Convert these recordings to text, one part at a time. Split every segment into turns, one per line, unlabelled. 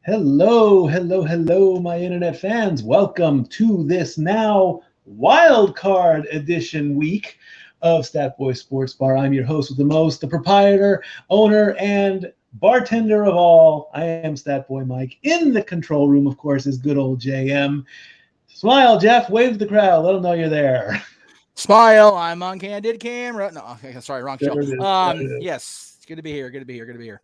Hello, hello, hello, my internet fans. Welcome to this now wild card edition week of Stat Boy Sports Bar. I'm your host with the most, the proprietor, owner, and bartender of all. I am Stat Boy Mike. In the control room, of course, is good old JM. Smile, Jeff. Wave to the crowd. Let them know you're there.
Smile. I'm on candid camera. No, okay, sorry, wrong show.
There it is.
Yes, it's good to be here. Good to be here. Good to be here.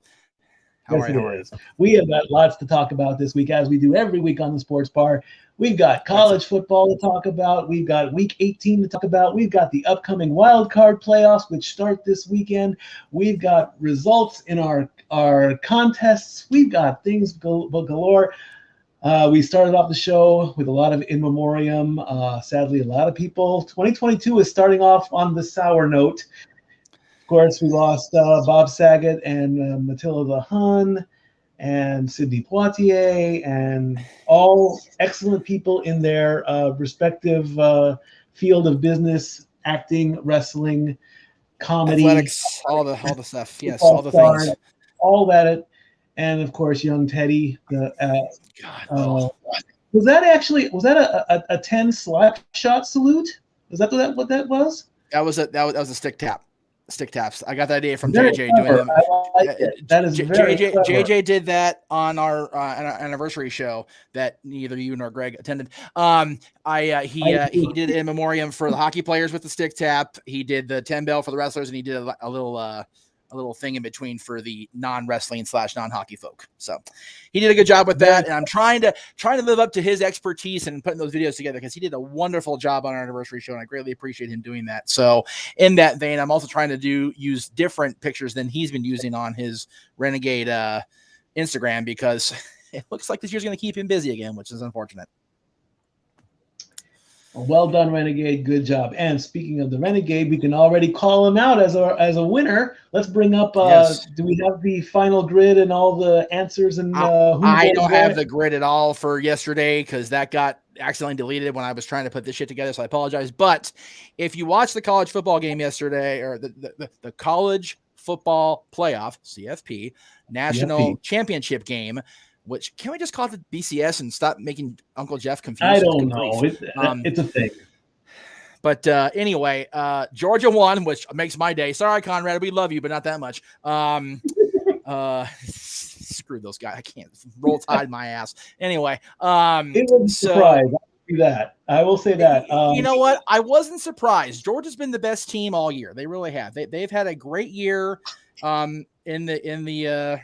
Yes, it is. We have got lots to talk about this week, as we do every week on the Sports Bar. We've got college football to talk about. We've got Week 18 to talk about. We've got the upcoming wild card playoffs, which start this weekend. We've got results in our contests. We've got things galore. We started off the show with a lot of in memoriam. Sadly, a lot of people. 2022 is starting off on the sour note. Of course, we lost Bob Saget and Matilda Hun and Sidney Poitier and all excellent people in their respective field of business: acting, wrestling, comedy,
athletics, all the stuff. Yes, all the things.
All that. And of course, young Teddy. Was that a 10 slap shot salute? Was that what that was?
That was a stick tap. Stick taps. I got that idea from JJ doing them.
I like it. That is very clever.
JJ did that on our anniversary show that neither you nor Greg attended. He did in memoriam for the hockey players with the stick tap. He did the 10 bell for the wrestlers, and he did a little thing in between for the non-wrestling / non-hockey folk. So he did a good job with that. And I'm trying to live up to his expertise and putting those videos together, because he did a wonderful job on our anniversary show, and I greatly appreciate him doing that. So in that vein, I'm also trying to use different pictures than he's been using on his Renegade Instagram, because it looks like this year's going to keep him busy again, which is unfortunate.
Well done, Renegade. Good job. And speaking of the Renegade, we can already call him out as a winner. Let's bring up.
Yes.
Do we have the final grid and all the answers? And
I don't have the grid at all for yesterday, because that got accidentally deleted when I was trying to put this shit together. So I apologize. But if you watched the college football game yesterday, or the college football playoff (CFP) national championship game. Which, can we just call it the BCS and stop making Uncle Jeff confused?
I don't know. It's a thing.
But anyway, Georgia won, which makes my day. Sorry, Conrad, we love you, but not that much. Screw those guys. I can't. Roll Tide my ass. Anyway.
It was a surprise. I will say that.
You know what? I wasn't surprised. Georgia's been the best team all year. They really have. They've had a great year in the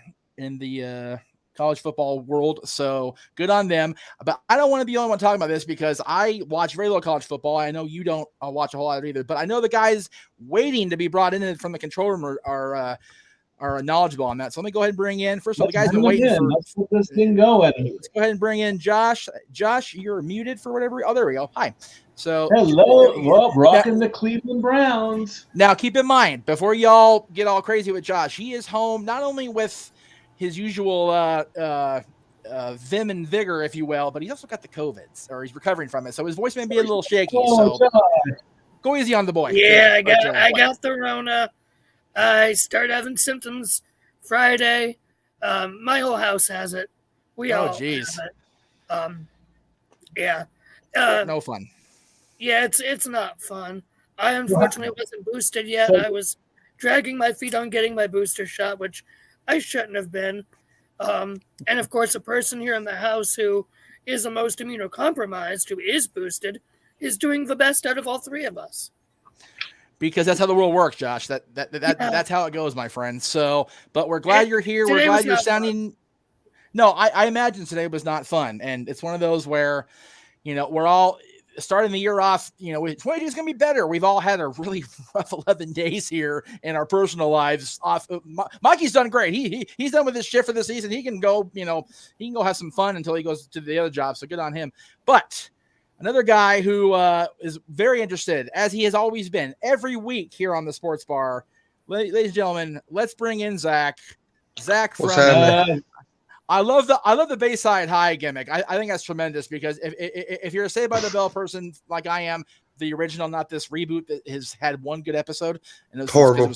college football world, so good on them. But I don't want to be the only one talking about this, because I watch very little college football. I know you don't watch a whole lot either, but I know the guys waiting to be brought in from the control room are knowledgeable on that. So let me go ahead and bring in. First of all, the guys been waiting.
Let's get this thing going.
Let's go ahead and bring in Josh. Josh, you're muted for whatever. Oh, there we go. Hi. So
hello. Well, rocking the Cleveland Browns.
Now, keep in mind, before y'all get all crazy with Josh, he is home not only with his usual vim and vigor, if you will, but he's also got the COVID, or he's recovering from it, so his voice may be a little shaky. So go easy on the boy.
Yeah, I got the Rona. I started having symptoms Friday. My whole house has it. We all have it. Yeah.
No fun.
Yeah, it's not fun. I unfortunately wasn't boosted yet. I was dragging my feet on getting my booster shot, which I shouldn't have been. And of course, a person here in the house who is the most immunocompromised, who is boosted, is doing the best out of all three of us.
Because that's how the world works, Josh. That's how it goes, my friend. So, but we're glad you're here. We're glad you're sounding. Fun. No, I imagine today was not fun, and it's one of those where, we're all starting the year off, 2022 is going to be better. We've all had a really rough 11 days here in our personal lives. Mikey's done great. He's done with his shit for the season. He can go, he can go have some fun until he goes to the other job. So good on him. But another guy who is very interested, as he has always been, every week here on the Sports Bar. Ladies and gentlemen, let's bring in Zach. Zach from I love the Bayside High gimmick. I think that's tremendous, because if you're a Saved by the Bell person like I am, the original, not this reboot that has had one good episode, and it was horrible.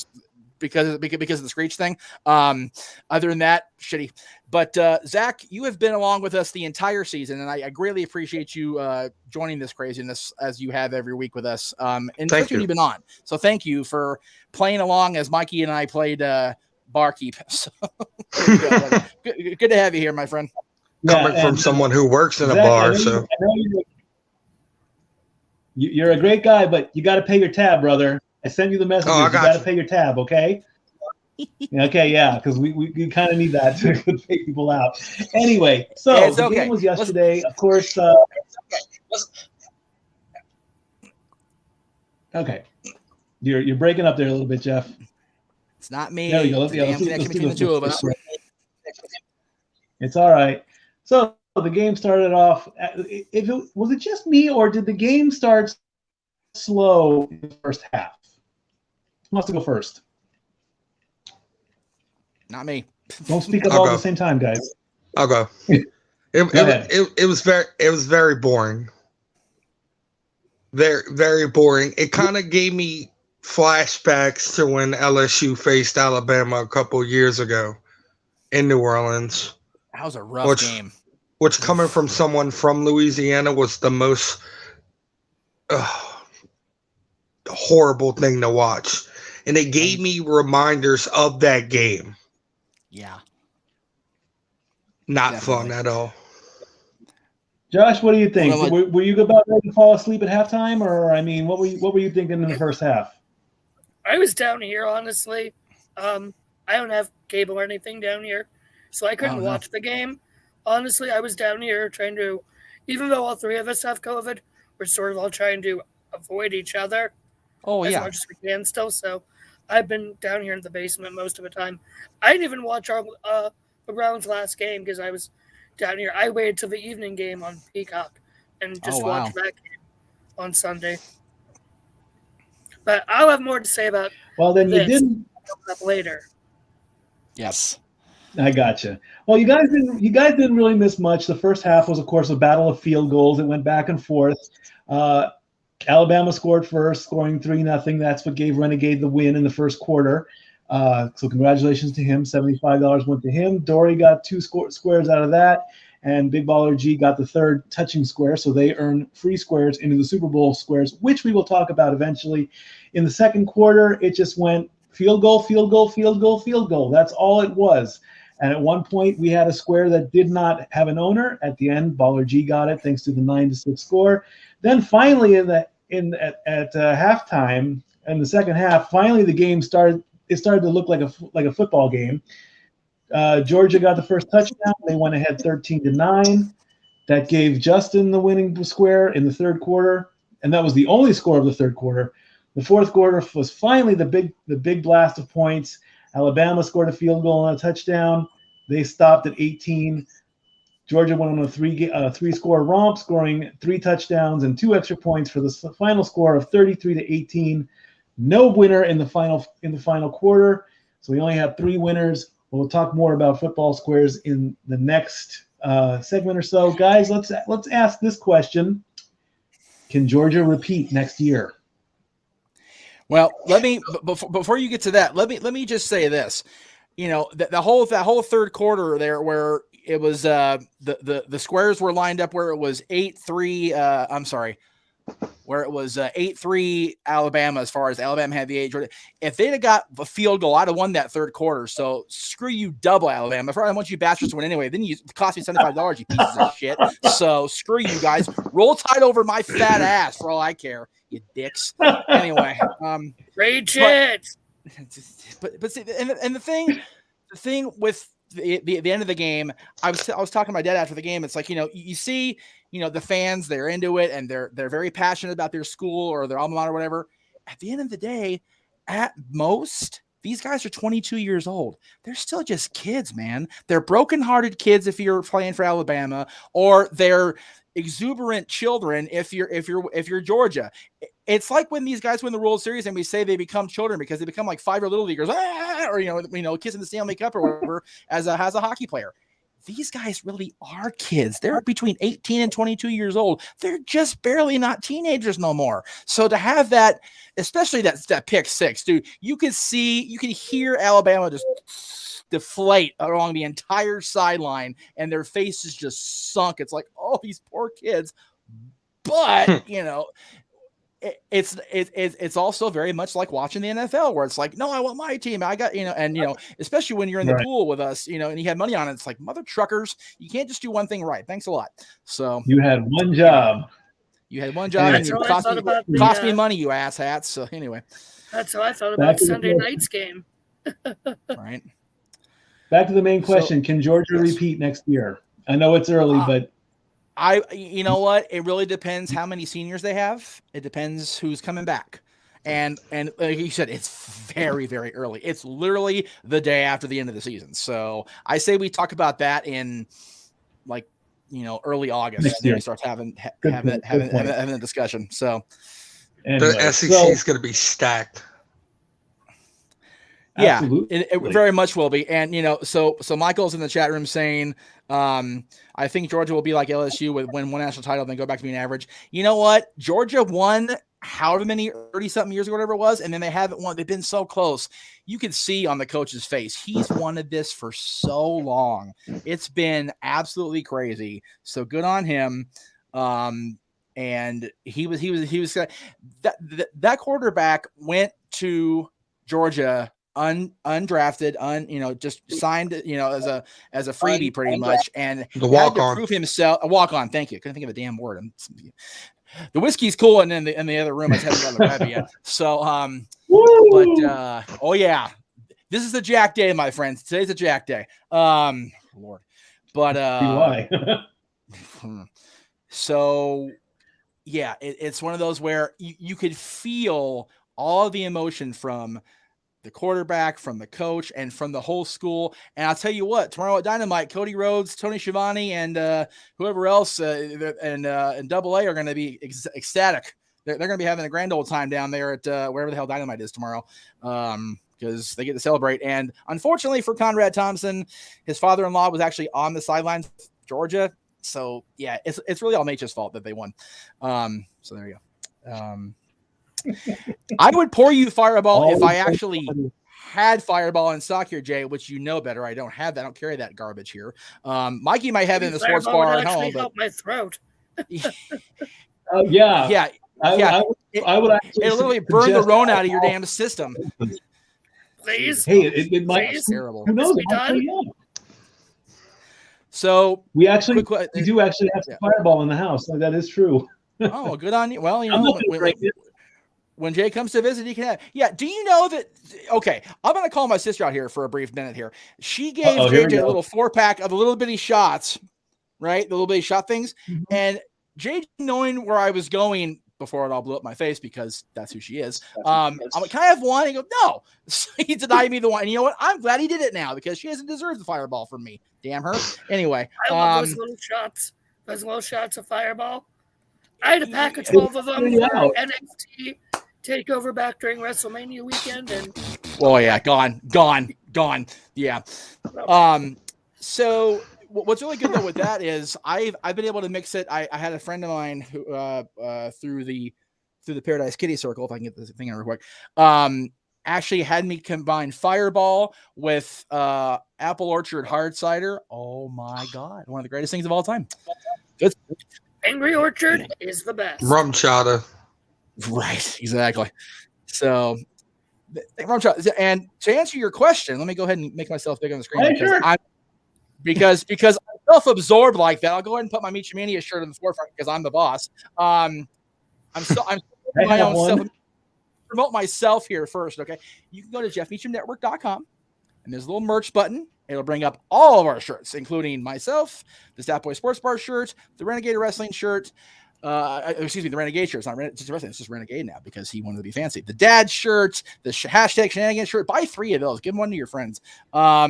because of the Screech thing. Other than that, shitty. But Zach, you have been along with us the entire season, and I greatly appreciate you joining this craziness as you have every week with us. And especially when you've been on. So thank you for playing along as Mikey and I played barkeep. So good to have you here, my friend.
Coming from someone who works in a bar, so
you're a great guy, but you got to pay your tab, brother. I sent you the message. You got to pay your tab, okay? Okay, yeah, because we kind of need that to pay people out. Anyway, so the game was yesterday. Of course. Okay, you're breaking up there a little bit, Jeff.
It's not me.
There we go.
Let's between the two of us.
It's all right. So the game started off. Was it just me, or did the game start slow in the first half? Who wants to go first?
Not me.
Don't speak up all at the same time, guys.
I'll go. It was very boring. Very, very boring. It kind of gave me flashbacks to when LSU faced Alabama a couple years ago in New Orleans.
That was a rough game.
Which, coming from someone from Louisiana, was the most horrible thing to watch. And it gave me reminders of that game.
Yeah.
Not fun at all.
Josh, what do you think? Were you about ready to fall asleep at halftime, or what were you thinking in the first half?
I was down here, honestly. I don't have cable or anything down here, so I couldn't watch the game. Honestly, I was down here trying to, even though all three of us have COVID, we're sort of all trying to avoid each other as much as we can still. So I've been down here in the basement most of the time. I didn't even watch the Browns' last game because I was down here. I waited till the evening game on Peacock and just watched that game on Sunday. But I'll have more to say about
you didn't
up later.
Yes.
I gotcha. Well, you guys didn't really miss much. The first half was, of course, a battle of field goals. It went back and forth. Alabama scored first, scoring 3-0. That's what gave Renegade the win in the first quarter. So congratulations to him. $75 went to him. Dory got 2 squares out of that, and Big Baller G got the 3rd touching square. So they earn free squares into the Super Bowl squares, which we will talk about eventually. In the second quarter, it just went field goal, field goal, field goal, field goal. That's all it was. And at one point, we had a square that did not have an owner. At the end, Baller G got it thanks to the 9-6 score. Then finally, at halftime, in the second half, finally the game started. It started to look like a football game. Georgia got the first touchdown. They went ahead 13-9. That gave Justin the winning square in the third quarter, and that was the only score of the third quarter. The fourth quarter was finally the big blast of points. Alabama scored a field goal and a touchdown. They stopped at 18. Georgia went on a three-score romp, scoring 3 touchdowns and 2 extra points for the final score of 33-18. No winner in the final quarter, so we only have 3 winners. We'll talk more about football squares in the next segment or so, guys. Let's ask this question: can Georgia repeat next year?
Well, let me before you get to that, let me just say this. That whole third quarter there, where it was the squares were lined up where it was 8-3. Where it was 8-3 Alabama, as far as Alabama had the age. If they'd have got a field goal, I'd have won that third quarter. So screw you, double Alabama. I want you bastards to win anyway. Then you cost me $75, you pieces of shit. So screw you guys. Roll Tide over my fat ass for all I care, you dicks. Anyway,
Rage it.
But see, and the thing with the end of the game, I was talking to my dad after the game. It's like, you see, the fans, they're into it and they're very passionate about their school or their alma mater or whatever. At the end of the day, at most, these guys are 22 years old. They're still just kids, man. They're broken-hearted kids if you're playing for Alabama, or they're exuberant children if you're Georgia. It's like when these guys win the World Series and we say they become children because they become like 5-year little leaguers, or kissing the Stanley Cup or whatever as a hockey player. these guys really are kids. They're between 18 and 22 years old. They're just barely not teenagers no more. So to have that, especially that pick six, dude, you could hear Alabama just deflate along the entire sideline, and their faces just sunk. It's like, oh, these poor kids. But it's also very much like watching the NFL, where it's like, no, I want my team. I got, especially when you're in the pool with us, and you had money on it. It's like, mother truckers, you can't just do one thing right. Thanks a lot. So
you had one job.
You had one job, and you cost me money, you asshats. So anyway,
that's how I thought about Sunday night's game.
Right.
Back to the main question: can Georgia repeat next year? I know it's early, but
you know what? It really depends how many seniors they have. It depends who's coming back. And like you said, it's very, very early. It's literally the day after the end of the season. So I say we talk about that in early August. Then we start having a discussion. So
anyway, the SEC is going to be stacked.
Yeah, it very much will be. And, so Michael's in the chat room saying, I think Georgia will be like LSU win one national title, then go back to being average. You know what? Georgia won however many 30-something years ago, whatever it was, and then they haven't won. They've been so close. You can see on the coach's face, he's wanted this for so long. It's been absolutely crazy. So good on him. And he was that quarterback went to Georgia undrafted, just signed, as a freebie pretty much, and
the walk on,
prove himself. A walk on. Thank you. Couldn't think of a damn word. The whiskey's cool, and in the other room I just haven't got the grab yet. So, oh yeah, this is a Jack day, my friends. Today's a Jack day. Lord, but
why?
So yeah, it's one of those where you could feel all of the emotion from the quarterback, from the coach, and from the whole school. And I'll tell you what, tomorrow at Dynamite, Cody Rhodes, Tony Schiavone, and whoever else and AA are going to be ecstatic. They're going to be having a grand old time down there at wherever the hell Dynamite is tomorrow, because they get to celebrate. And unfortunately for Conrad Thompson, his father-in-law was actually on the sidelines of Georgia. So yeah, it's really all Meach's fault that they won. So there you go. I would pour you Fireball if I actually had Fireball in stock here, Jay, which you know better. I don't have that. I don't carry that garbage here. Mikey might have it in the sports bar at home.
Help my throat.
Yeah.
I would actually
it'll literally burn the Rona out of your damn system.
Please.
Hey, it might be
terrible.
Who knows?
So
we do actually have some Fireball in the house. So that is true.
Oh, good on you. Well, when Jay comes to visit, he can have. Yeah. Do you know that? Okay. I'm going to call my sister out here for a brief minute here. She gave JJ a little 4-pack of the little bitty shots, right? The little bitty shot things. Mm-hmm. And JJ, knowing where I was going before it all blew up my face, because that's who she is. I'm like, can I have one? He goes, no. So he denied me the one. And you know what? I'm glad he did it now, because she hasn't deserved the Fireball from me. Damn her. Anyway.
I love those little shots. Those little shots of Fireball. I had a pack of 12 of them for NXT TakeOver back during WrestleMania weekend, and gone. Yeah. So what's really good though with that is I've been able to mix it. I had a friend of mine who through the Paradise Kitty Circle, if I can get this thing in real quick, actually had me combine Fireball with Apple Orchard hard cider. Oh my God, one of the greatest things of all time. Good. Angry Orchard is the best.
Rum chata.
Right, exactly. So, rum chata. And to answer your question, let me go ahead and make myself big on the screen. Because I'm self-absorbed like that. I'll go ahead and put my Meacham Mania shirt in the forefront because I'm the boss. I'm my own self. Promote myself here first, okay? You can go to jeffmeachamnetwork.com, and there's a little merch button. It'll bring up all of our shirts, including myself, the Stat Boy Sports Bar shirt, the Renegade Wrestling shirt. The Renegade shirt. It's not just wrestling. It's just Renegade now because he wanted to be fancy. The dad shirt, the hashtag shenanigans shirt. Buy 3 of those. Give them one to your friends. Yeah.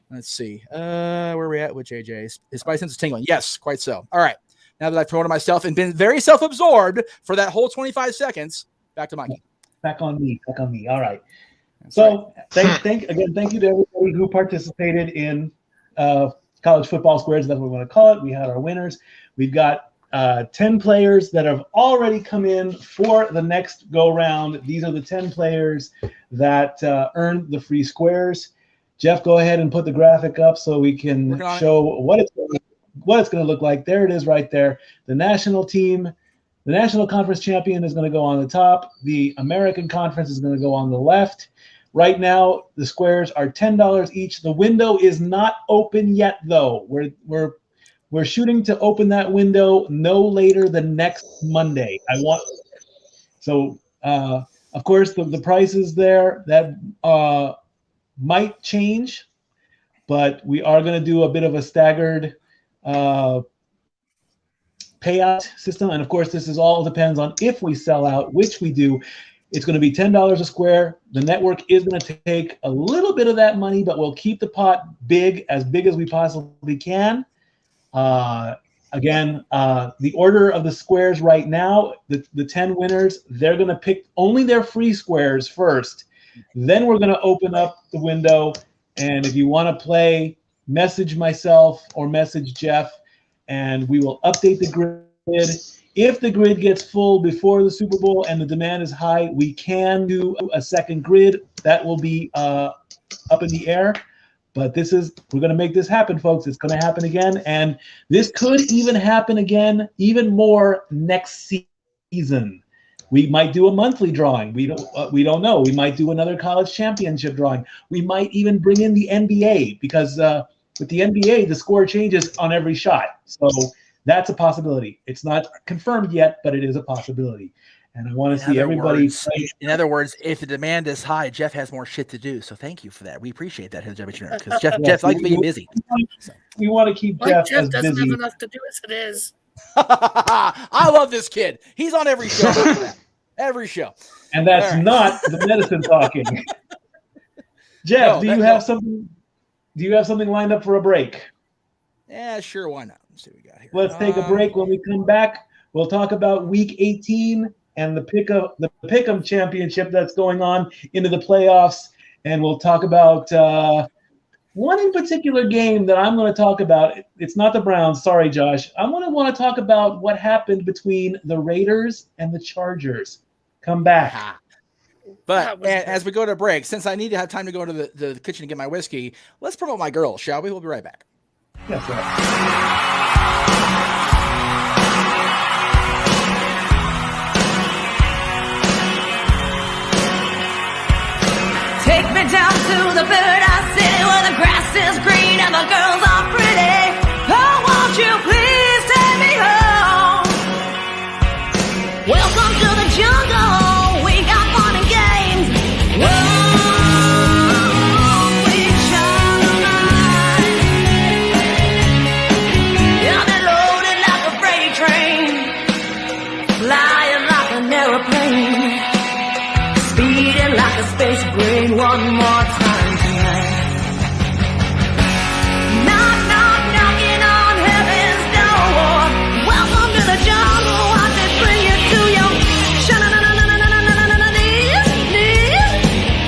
Let's see. Where are we at with JJ? His spidey sense is tingling. Yes, quite so. All right. Now that I've promoted myself and been very self-absorbed for that whole 25 seconds, back to Mikey.
Back on me. All right. That's so right. Thank you to everybody who participated in college football squares. That's what we want to call it. We had our winners. We've got 10 players that have already come in for the next go round. These are the 10 players that earned the free squares. Jeff, go ahead and put the graphic up so we can show what it's going to look like. There it is right there. The national team, the national conference champion is going to go on the top. The American conference is going to go on the left. Right now, the squares are $10 each. The window is not open yet, though. We're shooting to open that window no later than next Monday. Of course, the prices there that might change, but we are going to do a bit of a staggered payout system. And of course, this is all depends on if we sell out, which we do. It's going to be $10 a square. The network is going to take a little bit of that money, but we'll keep the pot as big as we possibly can. Again, the order of the squares right now, the 10 winners, they're going to pick only their free squares first. Then we're going to open up the window. And if you want to play, message myself or message Jeff, and we will update the grid. If the grid gets full before the Super Bowl and the demand is high, we can do a second grid. That will be up in the air. But we're going to make this happen, folks. It's going to happen again. And this could even happen again, even more next season. We might do a monthly drawing. We don't know. We might do another college championship drawing. We might even bring in the NBA because with the NBA, the score changes on every shot. So that's a possibility. It's not confirmed yet, but it is a possibility. And I want to see everybody.
In other words, if the demand is high, Jeff has more shit to do. So thank you for that. We appreciate that, because Jeff likes being busy.
We want to keep Jeff as
doesn't
busy.
have enough to do as it is.
I love this kid. He's on every show. Every show.
And that's not the medicine talking. Jeff, do you have something lined up for a break?
Yeah, sure. Why not? Let's see what we got here.
Let's take a break. When we come back, we'll talk about Week 18 and the Pick'em Championship that's going on into the playoffs, and we'll talk about one in particular game that I'm going to talk about. It's not the Browns. Sorry, Josh. I'm going to want to talk about what happened between the Raiders and the Chargers. Come back.
But as we go to break, since I need to have time to go to the kitchen to get my whiskey, let's promote my girls, shall we? We'll be right back.
Yes, sir.
Take me down to the paradise city where the grass is green and the girls are pretty. Oh, won't you please take me home? Welcome to the jungle. We got fun and games. Whoa, we shine the light. Yeah, they're loaded like a freight train, flying like an airplane. Speeding like a space brain, one more time tonight. Knock, knock, knocking on heaven's door. Welcome to the jungle. Watch it bring you to your knees.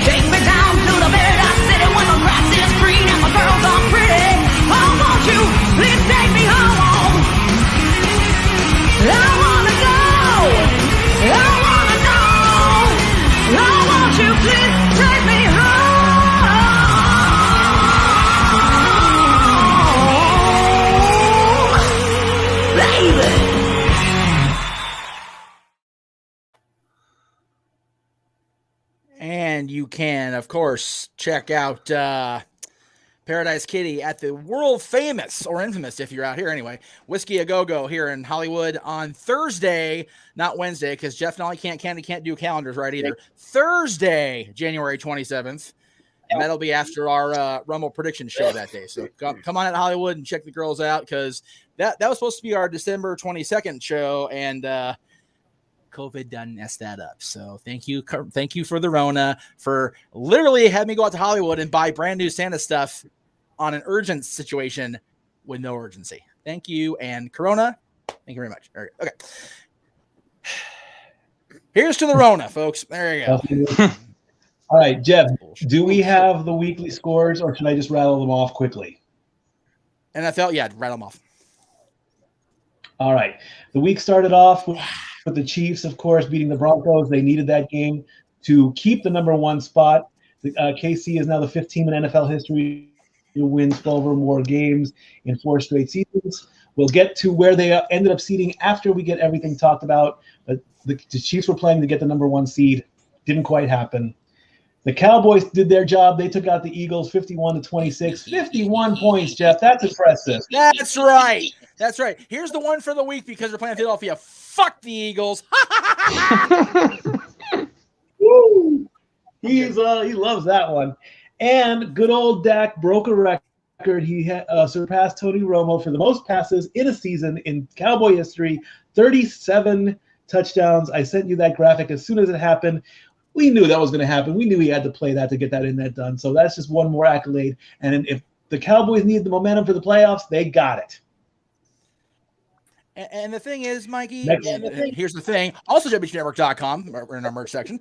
Take me down to the paradise city where the grass is green and the girls are pretty. Oh, won't you please take me home? I wanna go. I wanna go. Oh, won't you please take me home, baby?
And you can, of course, check out Paradise Kitty at the world famous, or infamous if you're out here anyway, Whiskey A Go-Go here in Hollywood on Thursday, not Wednesday, because Jeff not only can't do calendars right either. Thursday, January 27th. And that'll be after our Rumble prediction show that day. So come on out to Hollywood and check the girls out, because that was supposed to be our December 22nd show, and COVID done messed that up. So thank you for the Rona for literally having me go out to Hollywood and buy brand new Santa stuff on an urgent situation with no urgency. Thank you. And Corona, thank you very much. Okay. Here's to the Rona, folks. There you go.
All right, Jeff, do we have the weekly scores, or should I just rattle them off quickly?
NFL, yeah, rattle them off.
All right. The week started off with the Chiefs, of course, beating the Broncos. They needed that game to keep the number 1 spot. KC is now the 5th team in NFL history to win 12 or more games in 4 straight seasons. We'll get to where they ended up seeding after we get everything talked about. But the Chiefs were playing to get the number 1 seed. Didn't quite happen. The Cowboys did their job. They took out the Eagles 51-26. 51 points, Jeff. That's impressive.
That's right. That's right. Here's the one for the week because they're playing Philadelphia. Fuck the Eagles.
Woo! He loves that one. And good old Dak broke a record. He surpassed Tony Romo for the most passes in a season in Cowboy history. 37 touchdowns. I sent you that graphic as soon as it happened. We knew that was going to happen. We knew he had to play that to get that done. So that's just one more accolade. And if the Cowboys need the momentum for the playoffs, they got it.
And the thing is, Mikey, here's the thing. Also, JeffMeachamNetwork.com, we're in our merch section.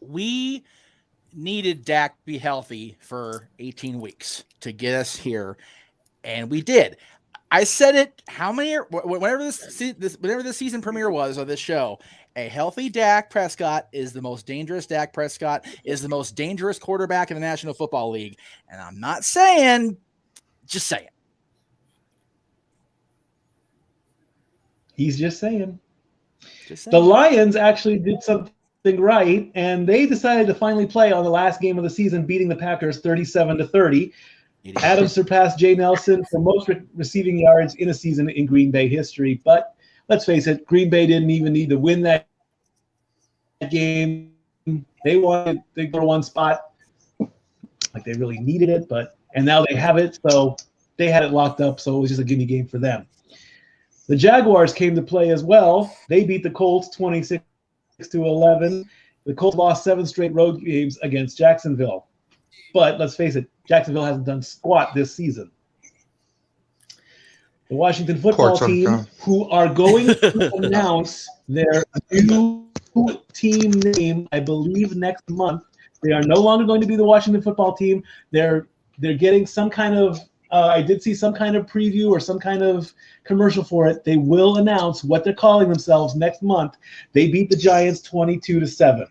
We needed Dak to be healthy for 18 weeks to get us here, and we did. I said it. Whenever this season premiere was of this show, a healthy Dak Prescott is the most dangerous. Dak Prescott is the most dangerous quarterback in the National Football League, and I'm not saying, just saying.
He's just saying. The Lions actually did something right, and they decided to finally play on the last game of the season, beating the Packers 37-30. Adams surpassed Jay Nelson for most receiving yards in a season in Green Bay history. But let's face it, Green Bay didn't even need to win that game. They wanted the number 1 spot, like they really needed it, and now they have it, so they had it locked up. So it was just a gimme game for them. The Jaguars came to play as well. They beat the Colts 26-11. The Colts lost 7 straight road games against Jacksonville. But let's face it, Jacksonville hasn't done squat this season. The Washington football team, who are going to announce their new team name, I believe, next month. They are no longer going to be the Washington football team. They're getting some kind of I did see some kind of preview or some kind of commercial for it. They will announce what they're calling themselves next month. They beat the Giants 22-7.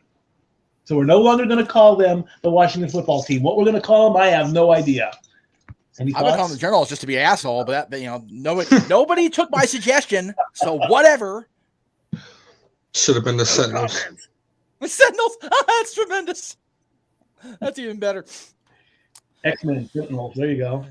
So we're no longer going to call them the Washington football team. What we're going to call them, I have no idea.
I've been calling the Journals just to be an asshole, but nobody took my suggestion. So whatever.
Should have been the Sentinels.
The Sentinels. That's tremendous. That's even better.
X-Men Sentinels. There you go.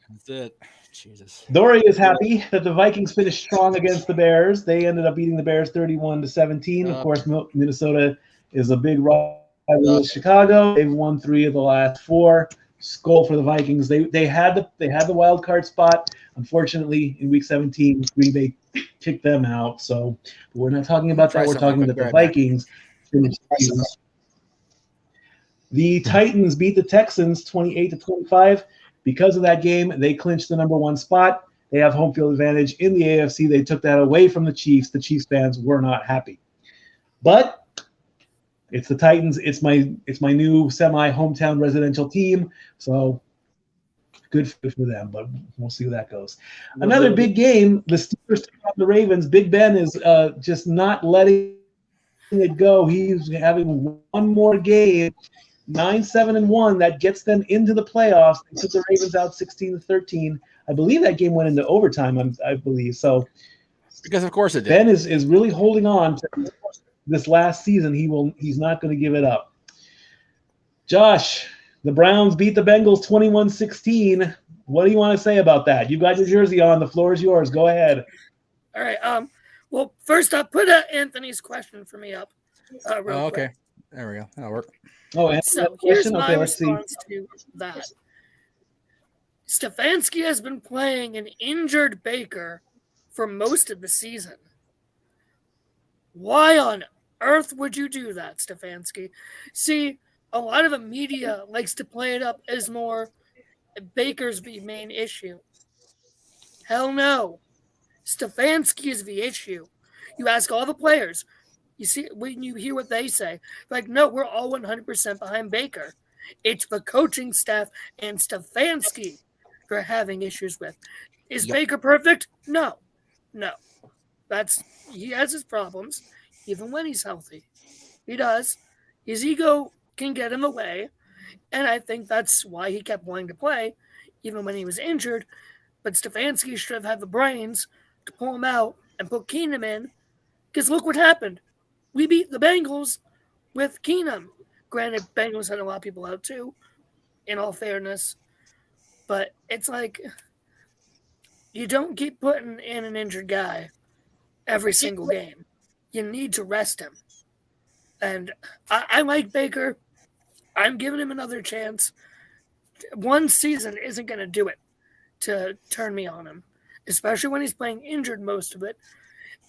That's it. Jesus.
Dory is happy that the Vikings finished strong against the Bears. They ended up beating the Bears 31-17. Of course, Minnesota is a big rival with Chicago. They've won 3 of the last 4. Skull for the Vikings. They had the wild card spot. Unfortunately, in Week 17, Green Bay kicked them out. So we're not talking about that. We're talking about the Vikings finished the season. The Titans beat the Texans 28-25. Because of that game, they clinched the number 1 spot. They have home field advantage in the AFC. They took that away from the Chiefs. The Chiefs fans were not happy. But it's the Titans. It's my new semi-hometown residential team. So good for them, but we'll see where that goes. Another big game, the Steelers took on the Ravens. Big Ben is just not letting it go. He's having one more game. 9-7-1 that gets them into the playoffs. They took the Ravens out 16-13. I believe that game went into overtime. I believe so.
Because of course it did.
Ben is really holding on to this last season. He's not going to give it up. Josh, the Browns beat the Bengals 21-16. What do you want to say about that? You got your jersey on. The floor is yours. Go ahead.
All right. Well, first up, put Anthony's question for me up. Real quick.
There we go. That'll work.
Oh,
so here's my response to that. Stefanski has been playing an injured Baker for most of the season. Why on earth would you do that, Stefanski? See, a lot of the media likes to play it up as more Baker's the main issue. Hell no. Stefanski is the issue. You ask all the players. You see, when you hear what they say, like, no, we're all 100% behind Baker. It's the coaching staff and Stefanski are having issues with. Is
Yep.
Baker perfect? No. He has his problems, even when he's healthy. He does. His ego can get in the way, and I think that's why he kept wanting to play, even when he was injured. But Stefanski should have had the brains to pull him out and put Keenum in, because look what happened. We beat the Bengals with Keenum. Granted, Bengals had a lot of people out too, in all fairness. But it's like, you don't keep putting in an injured guy every single game. You need to rest him. And I like Baker. I'm giving him another chance. One season isn't going to do it to turn me on him, especially when he's playing injured most of it,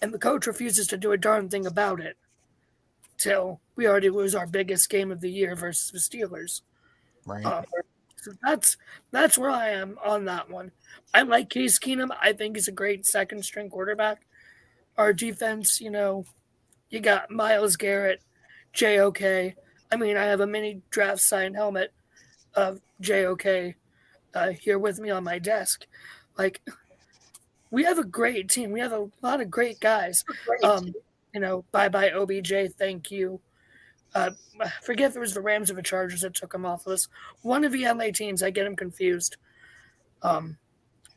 and the coach refuses to do a darn thing about it till we already lose our biggest game of the year versus the Steelers.
Right.
So that's where I am on that one. I like Case Keenum. I think he's a great second-string quarterback. Our defense, you got Myles Garrett, JOK. I mean, I have a mini draft signed helmet of JOK here with me on my desk. Like, we have a great team. We have a lot of great guys. Bye-bye OBJ, thank you. I forget if it was the Rams or the Chargers that took him off of us. One of the LA teams, I get him confused.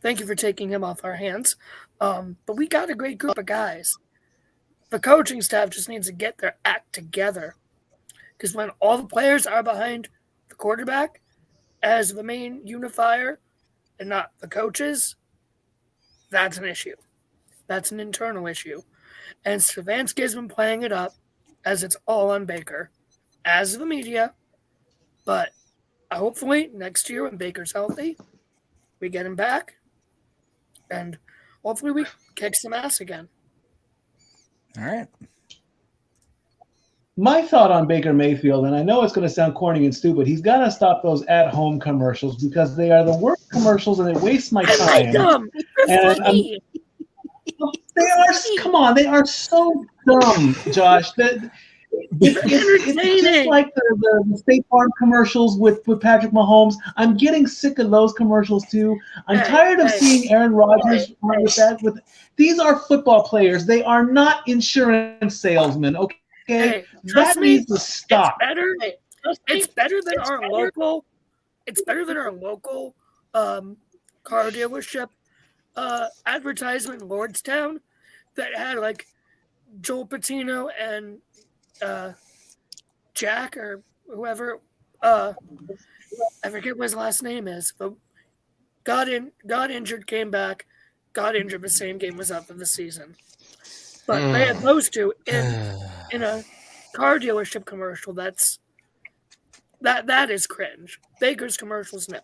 Thank you for taking him off our hands. But we got a great group of guys. The coaching staff just needs to get their act together. Because when all the players are behind the quarterback as the main unifier and not the coaches, that's an issue. That's an internal issue. And Stefanski has been playing it up as it's all on Baker, as the media. But hopefully next year when Baker's healthy, we get him back. And hopefully we kick some ass again.
All right.
My thought on Baker Mayfield, and I know it's going to sound corny and stupid, he's got to stop those at-home commercials because they are the worst commercials and it wastes my time.
I like them. They're funny.
They are so dumb, Josh. It's just like the State Farm commercials with Patrick Mahomes. I'm getting sick of those commercials too. I'm tired of seeing Aaron Rodgers with that. These are football players. They are not insurance salesmen. Okay, that needs to stop.
It's better than our local. It's better than our local car dealership advertisement in Lordstown that had like Joel Patino and Jack or whoever, I forget what his last name is, but got injured, came back, got injured the same game was up of the season. But they had those two in a car dealership commercial. That is cringe. Baker's commercials, no.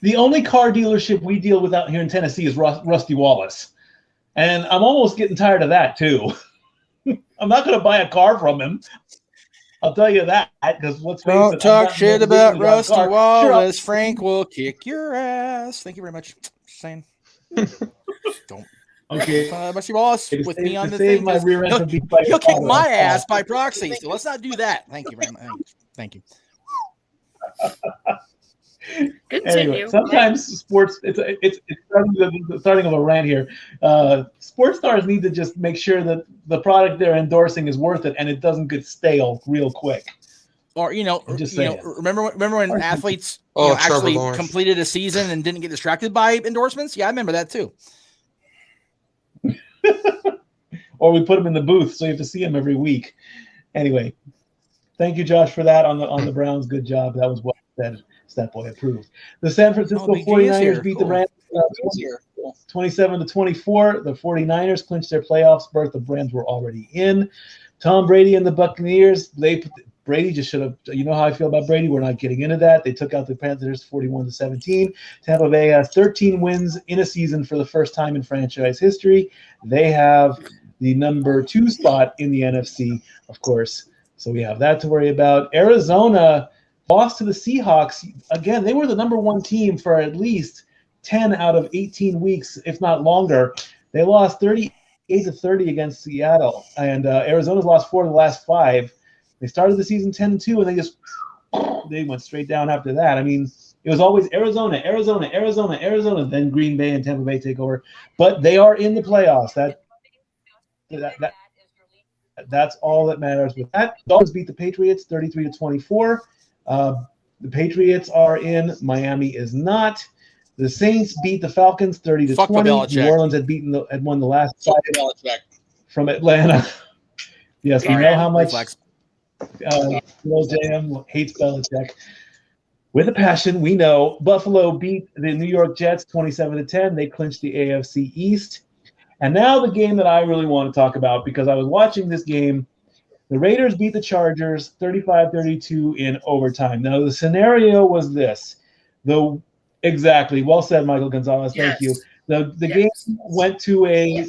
The only car dealership we deal with out here in Tennessee is Rusty Wallace. And I'm almost getting tired of that too. I'm not going to buy a car from him. I'll tell you that, because let's face it.
Don't talk shit about Rusty Wallace. Sure, Frank will kick your ass. Thank you very much. Just saying. Don't.
Okay.
Rusty Wallace with me on the
thing.
He'll kick my ass by proxy. So let's not do that. Thank you very much. Thank you.
Anyway, sometimes sports, it's starting of a rant here. Sports stars need to just make sure that the product they're endorsing is worth it and it doesn't get stale real quick.
Or remember when athletes actually completed a season and didn't get distracted by endorsements? Yeah, I remember that too.
Or we put them in the booth so you have to see them every week. Anyway, thank you, Josh, for that on the Browns. Good job. That was well said. Stat Boy approved. The San Francisco 49ers beat the Rams 27-24. The 49ers clinched their playoffs berth. The Rams were already in. Tom Brady and the Buccaneers, Brady just should have, you know how I feel about Brady. We're not getting into that. They took out the Panthers 41-17. Tampa Bay has 13 wins in a season for the first time in franchise history. They have the number 2 spot in the NFC, of course. So we have that to worry about. Arizona lost to the Seahawks. Again, they were the number 1 team for at least 10 out of 18 weeks, if not longer. They lost 38-30 against Seattle, and Arizona's lost 4 of the last 5. They started the season 10-2, and they went straight down after that. I mean, It was always Arizona, Arizona, Arizona, Arizona. Then Green Bay and Tampa Bay take over, but they are in the playoffs. That's all that matters with that. Dolphins beat the Patriots 33-24. The Patriots are in. Miami is not. The Saints beat the Falcons 30-20. New Orleans had won the last five from Atlanta. Yes, we know how much Bill Jam hates Belichick. With a passion, we know. Buffalo beat the New York Jets 27-10. They clinched the AFC East. And now the game that I really want to talk about, because I was watching this game. The Raiders beat the Chargers 35-32 in overtime. Now, the scenario was this. Exactly. Well said, Michael Gonzalez. Thank you. The game went to a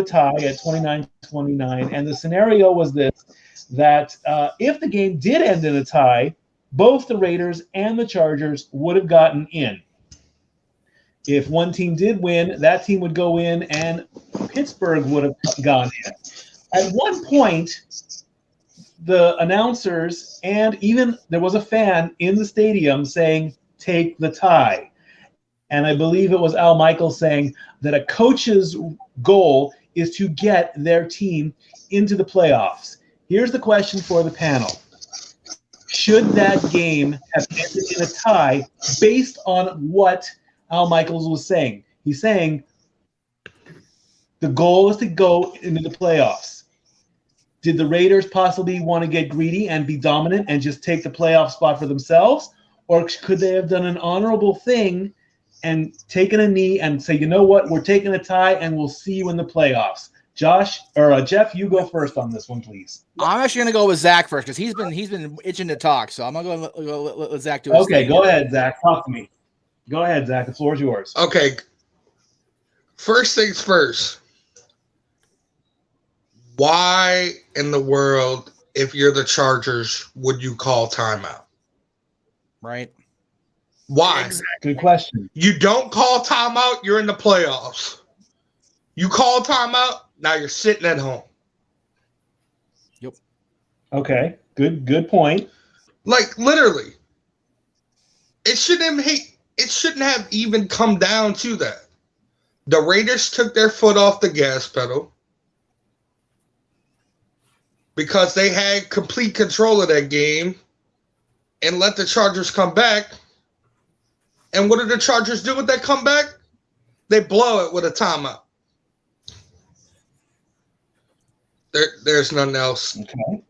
tie at 29-29, and the scenario was this, that if the game did end in a tie, both the Raiders and the Chargers would have gotten in. If one team did win, that team would go in, and Pittsburgh would have gone in. At one point, the announcers and even there was a fan in the stadium saying, take the tie. And I believe it was Al Michaels saying that a coach's goal is to get their team into the playoffs. Here's the question for the panel. Should that game have ended in a tie based on what Al Michaels was saying? He's saying the goal is to go into the playoffs. Did the Raiders possibly want to get greedy and be dominant and just take the playoff spot for themselves? Or could they have done an honorable thing and taken a knee and say, you know what, we're taking a tie and we'll see you in the playoffs? Jeff, you go first on this one, please.
I'm actually going to go with Zach first because he's been itching to talk. So I'm going to let Zach do it.
Okay, go ahead, Zach. Talk to me. Go ahead, Zach. The floor is yours.
Okay. First things first. Why in the world, if you're the Chargers, would you call timeout?
Right.
Why?
Exactly.
Good question.
You don't call timeout, you're in the playoffs. You call timeout, now you're sitting at home.
Yep.
Okay. Good point.
Like literally. It shouldn't have even come down to that. The Raiders took their foot off the gas pedal because they had complete control of that game and let the Chargers come back. And what did the Chargers do with that comeback? They blow it with a timeout. There's nothing else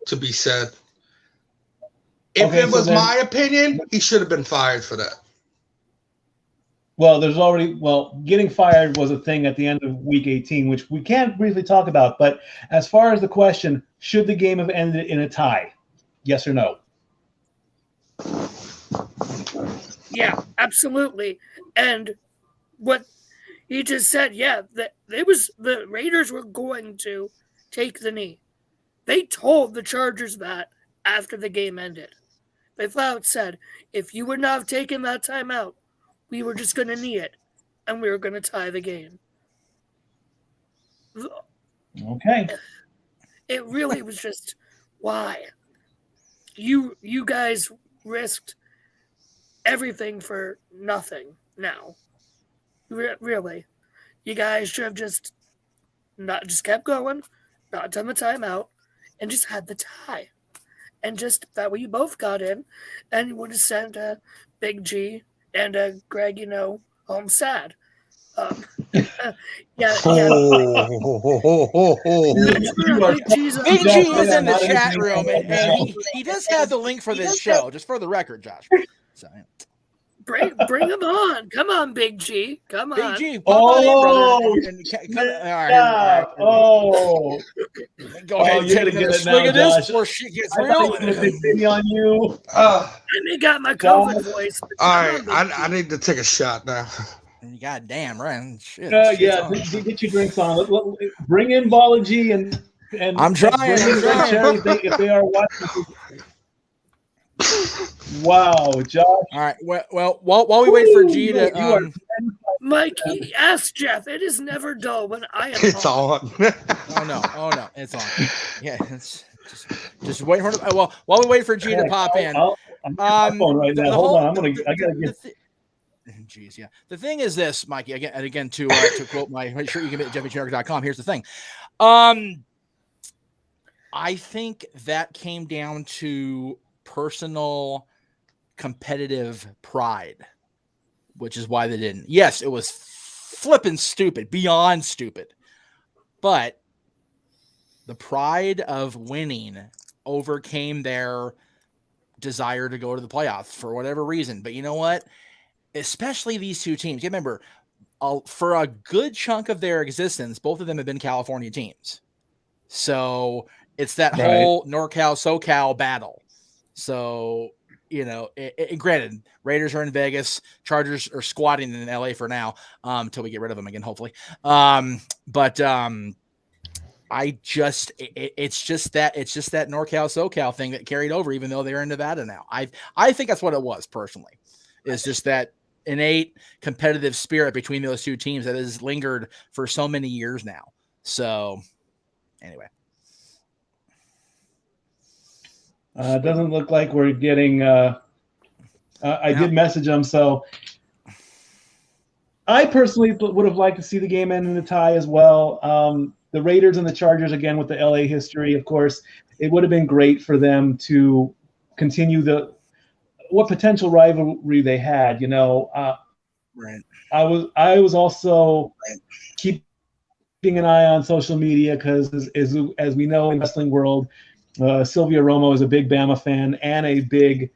to be said. If it was my opinion, he should have been fired for that.
Well, getting fired was a thing at the end of Week 18, which we can't briefly talk about. But as far as the question, should the game have ended in a tie? Yes or no?
Yeah, absolutely. And what he just said, that the Raiders were going to take the knee. They told the Chargers that after the game ended. They flat out said, if you would not have taken that timeout, we were just going to knee it, and we were going to tie the game.
Okay.
It really was just, why? You guys risked everything for nothing now. Really. You guys should have just kept going, not done the timeout, and just had the tie. And just that way you both got in, and you would have sent Big G and Greg, home sad.
Big G is in the chat room, and he does have the link for this show, just for the record, Josh. So,
Bring him on. Come on, Big G. Come on.
Big G, all right. Go ahead and take a swing of this before she gets real.
On you.
I got my COVID voice.
All right, I need to take a shot now.
God damn, right. Shit,
get your drinks on. Bring in Bala G and
I'm trying.
If they are watching. Wow, Josh.
All right. Well, while we wait for G to
Mike, ask Jeff. It is never dull when I am.
It's on.
Oh no, it's on. Yeah, it's just wait for. Well, while we wait for G to pop in,
my phone right now. Hold on, I gotta get.
Jeez, yeah. The thing is this, Mikey. Again, to quote make sure you can get JeffMeacham.com. Here's the thing. I think that came down to personal competitive pride, which is why they didn't. Yes, it was flipping stupid, beyond stupid, but the pride of winning overcame their desire to go to the playoffs for whatever reason. But you know what? Especially these two teams. You remember, for a good chunk of their existence, both of them have been California teams. So it's that whole NorCal, SoCal battle. So, granted, Raiders are in Vegas, Chargers are squatting in LA for now, until we get rid of them again, hopefully. It's just that NorCal, SoCal thing that carried over, even though they're in Nevada now. I think that's what it was personally. It's just that innate competitive spirit between those two teams that has lingered for so many years now. So anyway.
It doesn't look like we're getting I did message them. So I personally would have liked to see the game end in a tie as well. The Raiders and the Chargers, again, with the LA history, of course, it would have been great for them to continue what potential rivalry they had.
Right.
I was also keeping an eye on social media because, as we know in wrestling world, Sylvia Romo is a big Bama fan and a big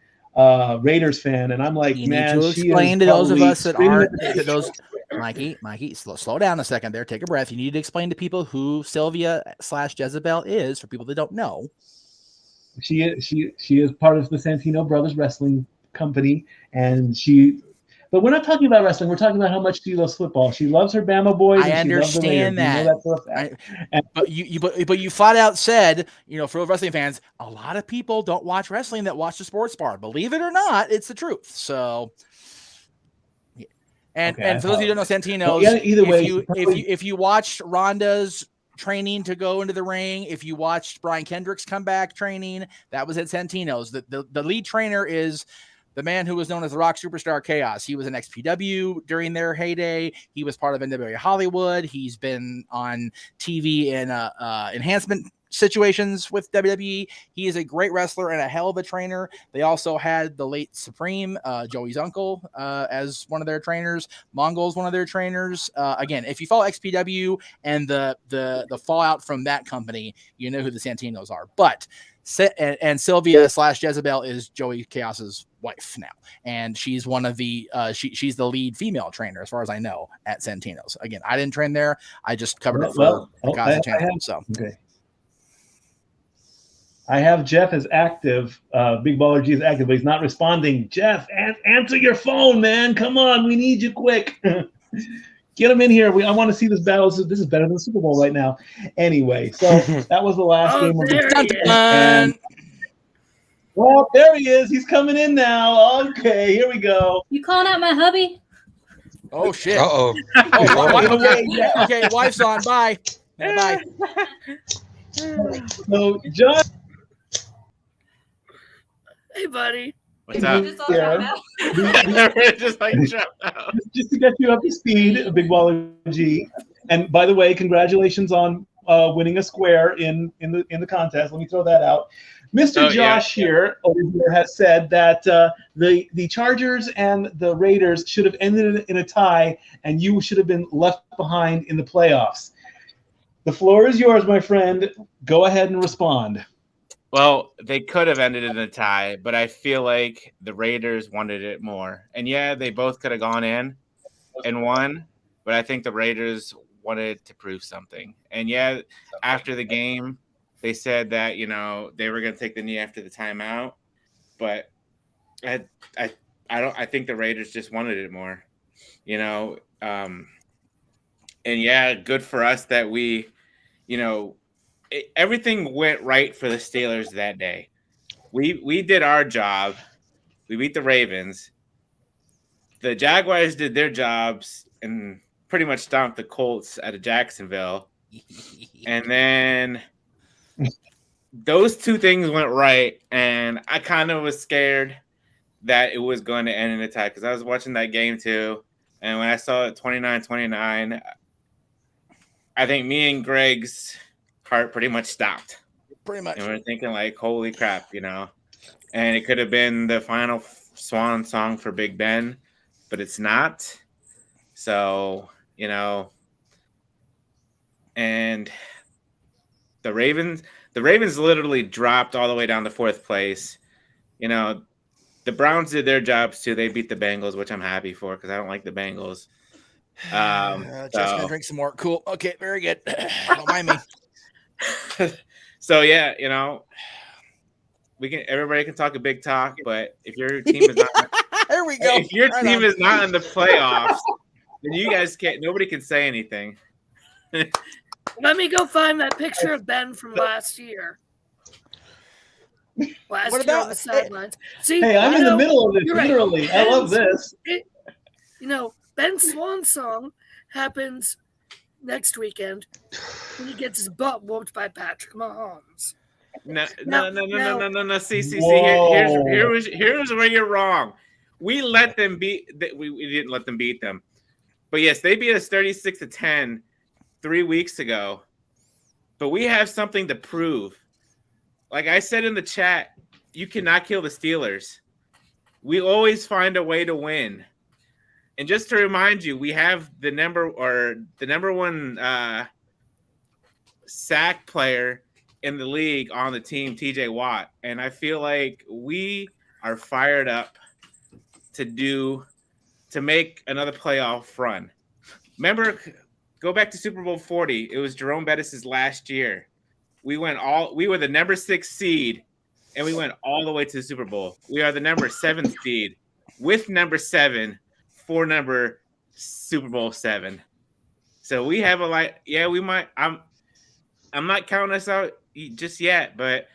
Raiders fan, and I'm like,
you
man,
need to explain to those of us that aren't those. Mikey, slow down a second there. Take a breath. You need to explain to people who Sylvia/Jezebel is for people that don't know.
She is part of the Santino Brothers Wrestling Company, and but we're not talking about wrestling. We're talking about how much she loves football. She loves her Bama boys.
I understand that.
You know that for a fact.
But you flat out said, for wrestling fans, a lot of people don't watch wrestling that watch the sports bar. Believe it or not, it's the truth. So, and for those of you who don't know Santino's,
either way,
if you watched Rhonda's training to go into the ring, if you watched Brian Kendrick's comeback training, that was at Santino's. The lead trainer is the man who was known as the Rock Superstar Chaos. He was an XPW during their heyday. He was part of NWA Hollywood. He's been on TV in enhancement situations with WWE. He is a great wrestler and a hell of a trainer. They also had the late Supreme, Joey's uncle, as one of their trainers. Mongol's one of their trainers. Again, if you follow XPW and the fallout from that company, you know who the Santinos are. But and Sylvia/Jezebel is Joey Chaos's wife now, and she's one of the she's the lead female trainer as far as I know at Santino's. Again, I didn't train there. I just covered it for the Gaza channel. Okay.
I have Jeff as active. Big Baller G is active, but he's not responding. Jeff, answer your phone, man. Come on, we need you quick. Get him in here. I want to see this battle. This is better than the Super Bowl right now. Anyway, so that was the last game of the well, there he is. He's coming in now. Okay, here we go.
You calling out my hubby?
Oh shit.
Uh-oh.
Okay, wife's on. Bye. Bye.
So, John.
Hey, buddy.
What's up?
Just
to get you up to speed, Big Baller G. And by the way, congratulations on winning a square in the contest. Let me throw that out. Mr. Josh here has said that the Chargers and the Raiders should have ended in a tie, and you should have been left behind in the playoffs. The floor is yours, my friend. Go ahead and respond.
Well, they could have ended in a tie, but I feel like the Raiders wanted it more. And yeah, they both could have gone in and won, but I think the Raiders wanted to prove something. And yeah, after the game, they said that, they were going to take the knee after the timeout, but I think the Raiders just wanted it more, and yeah, good for us that we, everything went right for the Steelers that day. We did our job. We beat the Ravens. The Jaguars did their jobs and pretty much stomped the Colts out of Jacksonville. And then those two things went right, and I kind of was scared that it was going to end in a tie because I was watching that game too. And when I saw it 29-29, I think me and Greg's heart pretty much stopped.
Pretty much.
And we were thinking like, holy crap, And it could have been the final swan song for Big Ben, but it's not. So, and the Ravens literally dropped all the way down to 4th place. The Browns did their jobs too. They beat the Bengals, which I'm happy for because I don't like the Bengals.
Just gonna drink some more. Cool. Okay, very good. Don't mind me.
So yeah, everybody can talk a big talk, but if your team is not
there we go.
If your team is not in the playoffs, then you guys nobody can say anything.
Let me go find that picture of Ben from last year. Last year on the sidelines. See,
hey, I'm in the middle of it, literally. Right. I love this.
Ben's swan song happens next weekend when he gets his butt whooped by Patrick Mahomes.
No. See. Here's where you're wrong. We let them beat. We didn't let them beat them, but yes, they beat us 36-10 3 weeks ago. But we have something to prove. Like I said in the chat, you cannot kill the Steelers. We always find a way to win. And just to remind you, we have the number one sack player in the league on the team, TJ Watt. And I feel like we are fired up to make another playoff run. Remember, go back to Super Bowl 40. It was Jerome Bettis' last year. We were the number 6 seed, and we went all the way to the Super Bowl. We are the number 7 seed with number 7 for number Super Bowl 7. So we have we might. I'm not counting us out just yet, but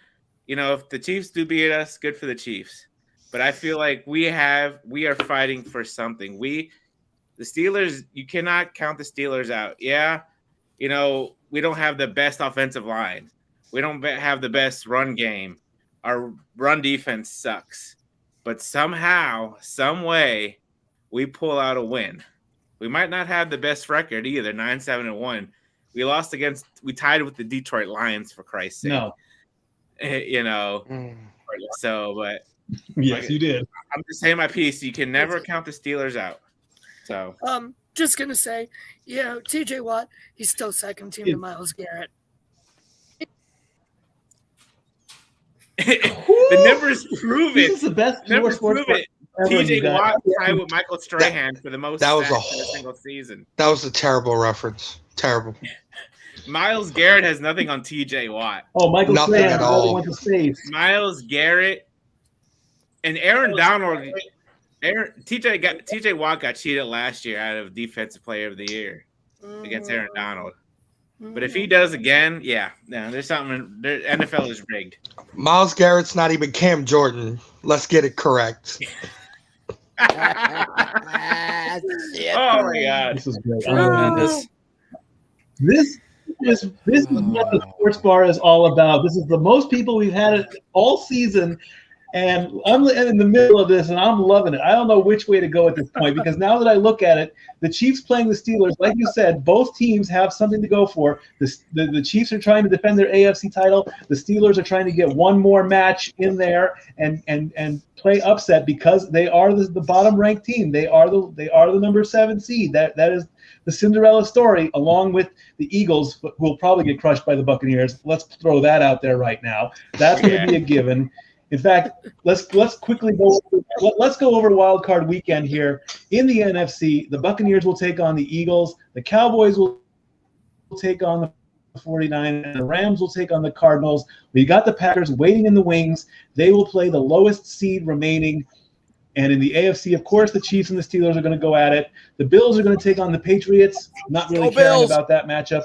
if the Chiefs do beat us, good for the Chiefs. But I feel like we are fighting for something. The Steelers, you cannot count the Steelers out. Yeah, we don't have the best offensive line. We don't have the best run game. Our run defense sucks. But somehow, some way, we pull out a win. We might not have the best record either, 9-7-1. We tied with the Detroit Lions, for Christ's sake.
No.
So, but
yes, you did.
I'm just saying my piece. You can never count the Steelers out. So,
just gonna say, TJ Watt, he's still second team to Myles Garrett.
The numbers prove it.
This is the best
numbers prove it. TJ Watt tied with Michael Strahan for the most
that was
a single season.
That was a terrible reference. Terrible.
Myles Garrett has nothing on TJ Watt.
Oh, Michael
nothing
Strahan
at all.
Wants to save.
Myles Garrett and Aaron Donald. TJ Watt got cheated last year out of Defensive Player of the Year against Aaron Donald. But if he does again, there's something. NFL is rigged.
Myles Garrett's not even Cam Jordan. Let's get it correct.
Oh my God,
this is great. This is what the sports bar is all about. This is the most people we've had it all season. And I'm in the middle of this, and I'm loving it. I don't know which way to go at this point because now that I look at it, the Chiefs playing the Steelers, like you said, both teams have something to go for. The Chiefs are trying to defend their AFC title. The Steelers are trying to get one more match in there and play upset because they are the bottom-ranked team. They are the number 7 seed. That is the Cinderella story, along with the Eagles, who will probably get crushed by the Buccaneers. Let's throw that out there right now. That's going to be a given. In fact, let's quickly go. Let's go over Wild Card Weekend here in the NFC. The Buccaneers will take on the Eagles. The Cowboys will take on the 49ers. And the Rams will take on the Cardinals. We got the Packers waiting in the wings. They will play the lowest seed remaining. And in the AFC, of course, the Chiefs and the Steelers are going to go at it. The Bills are going to take on the Patriots. Not really caring about that matchup.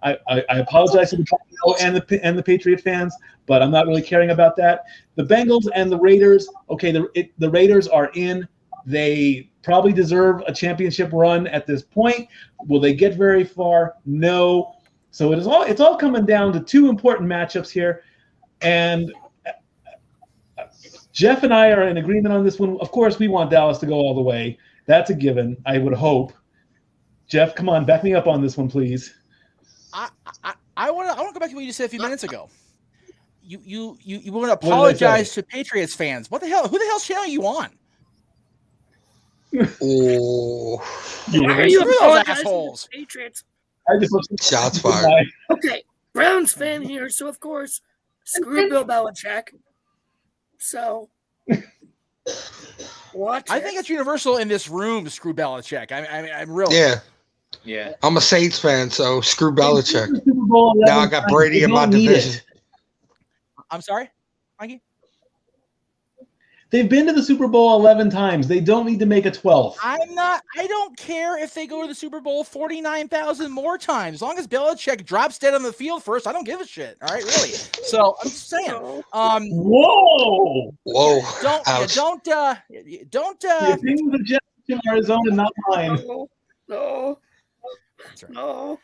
I apologize to the Buccaneers and the Patriot fans, but I'm not really caring about that. The Bengals and the Raiders. Okay, the Raiders are in. They probably deserve a championship run at this point. Will they get very far? No. So it's all coming down to 2 important matchups here, and Jeff and I are in agreement on this one. Of course, we want Dallas to go all the way. That's a given, I would hope. Jeff, come on, back me up on this one, please.
I want to go back to what you said a few minutes ago. You want to apologize to Patriots fans. What the hell? Who the hell's channel you on?
Oh,
Why are you
those assholes?
Patriots?
I just
shots fired.
Okay, Browns fan here, so of course, screw Bill Belichick. So, watch.
I think it's universal in this room to screw Belichick. I'm really.
Yeah.
I'm a Saints fan, so screw Belichick. Now I got Brady in my division.
I'm sorry, Mikey?
They've been to the Super Bowl 11 times. They don't need to make a 12th.
I don't care if they go to the Super Bowl 49,000 more times. As long as Belichick drops dead on the field first, I don't give a shit. All right, really. So I'm just saying.
Whoa.
Don't.
The opinions of Jeff in Arizona, not mine.
No.
Right.
No.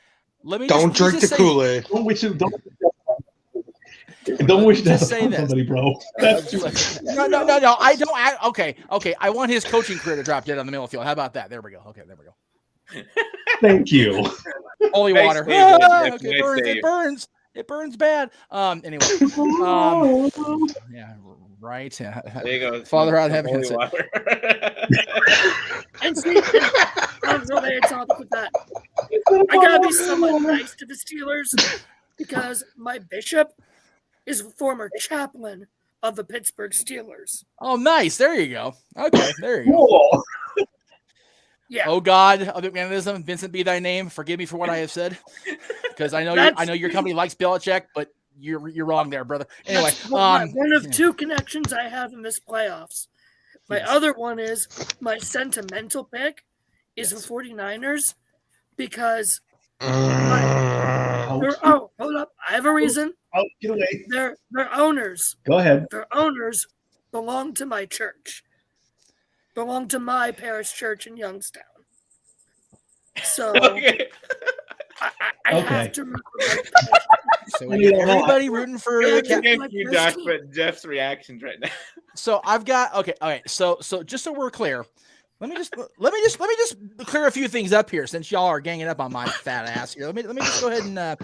Don't drink the Kool-Aid.
Don't wish that
say
on somebody, bro. That's too much.
No. I don't. Okay. I want his coaching career to drop dead on the middle of the field. How about that? There we go. Okay, there we go.
Thank you.
Holy
Nice
water.
save,
Okay,
nice
it burns bad. Anyway. Yeah. Right.
There you go.
Father out of heaven.
And see, I'm really topic with that. I gotta be somewhat nice to the Steelers because my bishop is a former chaplain of the Pittsburgh Steelers.
Oh, nice. There you go. Okay, there you go.
Yeah.
Oh God, of McMahonism, Vincent be thy name. Forgive me for what I have said, because I know your company likes Belichick, but you're wrong there, brother. Anyway,
one of two connections I have in this playoffs. My other one is my sentimental pick is the 49ers because hold up, I have a reason.
Oh, get away.
Their owners.
Go ahead.
Their owners belong to my church. Belong to my parish church in Youngstown. So I have to root for
so everybody rooting for
you, Josh, but Jeff's reactions right now.
So I've got okay. So just so we're clear, let me just clear a few things up here since y'all are ganging up on my fat ass here. Let me just go ahead and
I'm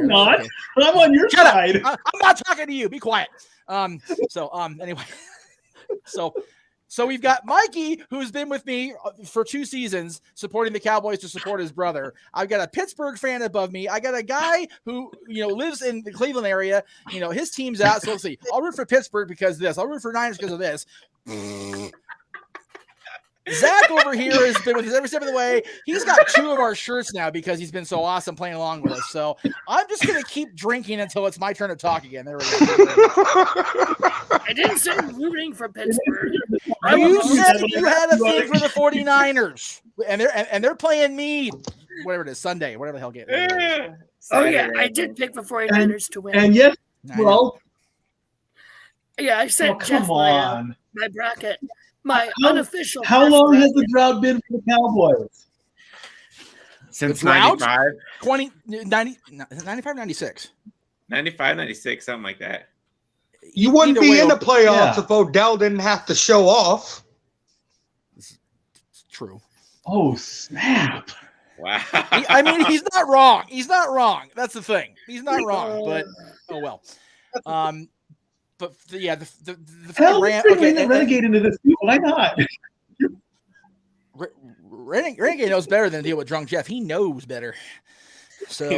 not. Okay. I'm on your side.
I'm not talking to you. Be quiet. Anyway. So we've got Mikey, who's been with me for 2 seasons, supporting the Cowboys to support his brother. I've got a Pittsburgh fan above me. I got a guy who, lives in the Cleveland area. His team's out. So let's see. I'll root for Pittsburgh because of this. I'll root for Niners because of this. Zach over here has been with us every step of the way. He's got 2 of our shirts now because he's been so awesome playing along with us. So I'm just going to keep drinking until it's my turn to talk again. There we go.
I didn't say rooting for Pittsburgh.
You said you had a thing for the 49ers. And they're playing me, whatever it is, Sunday, whatever the hell get.
Oh, yeah, I did pick the 49ers to win.
And yes, well.
Yeah, I said Jeff my bracket. My unofficial.
How long has the drought been for the Cowboys?
Since 95?
95, 96.
95, 96, something like that.
You wouldn't be in the playoffs if Odell didn't have to show off.
It's true.
Oh, snap.
Wow.
He's not wrong. He's not wrong. That's the thing. He's not wrong, but oh well. But the
hell, bring the Renegade into this. Why not?
Renegade knows better than to deal with drunk Jeff. He knows better. So,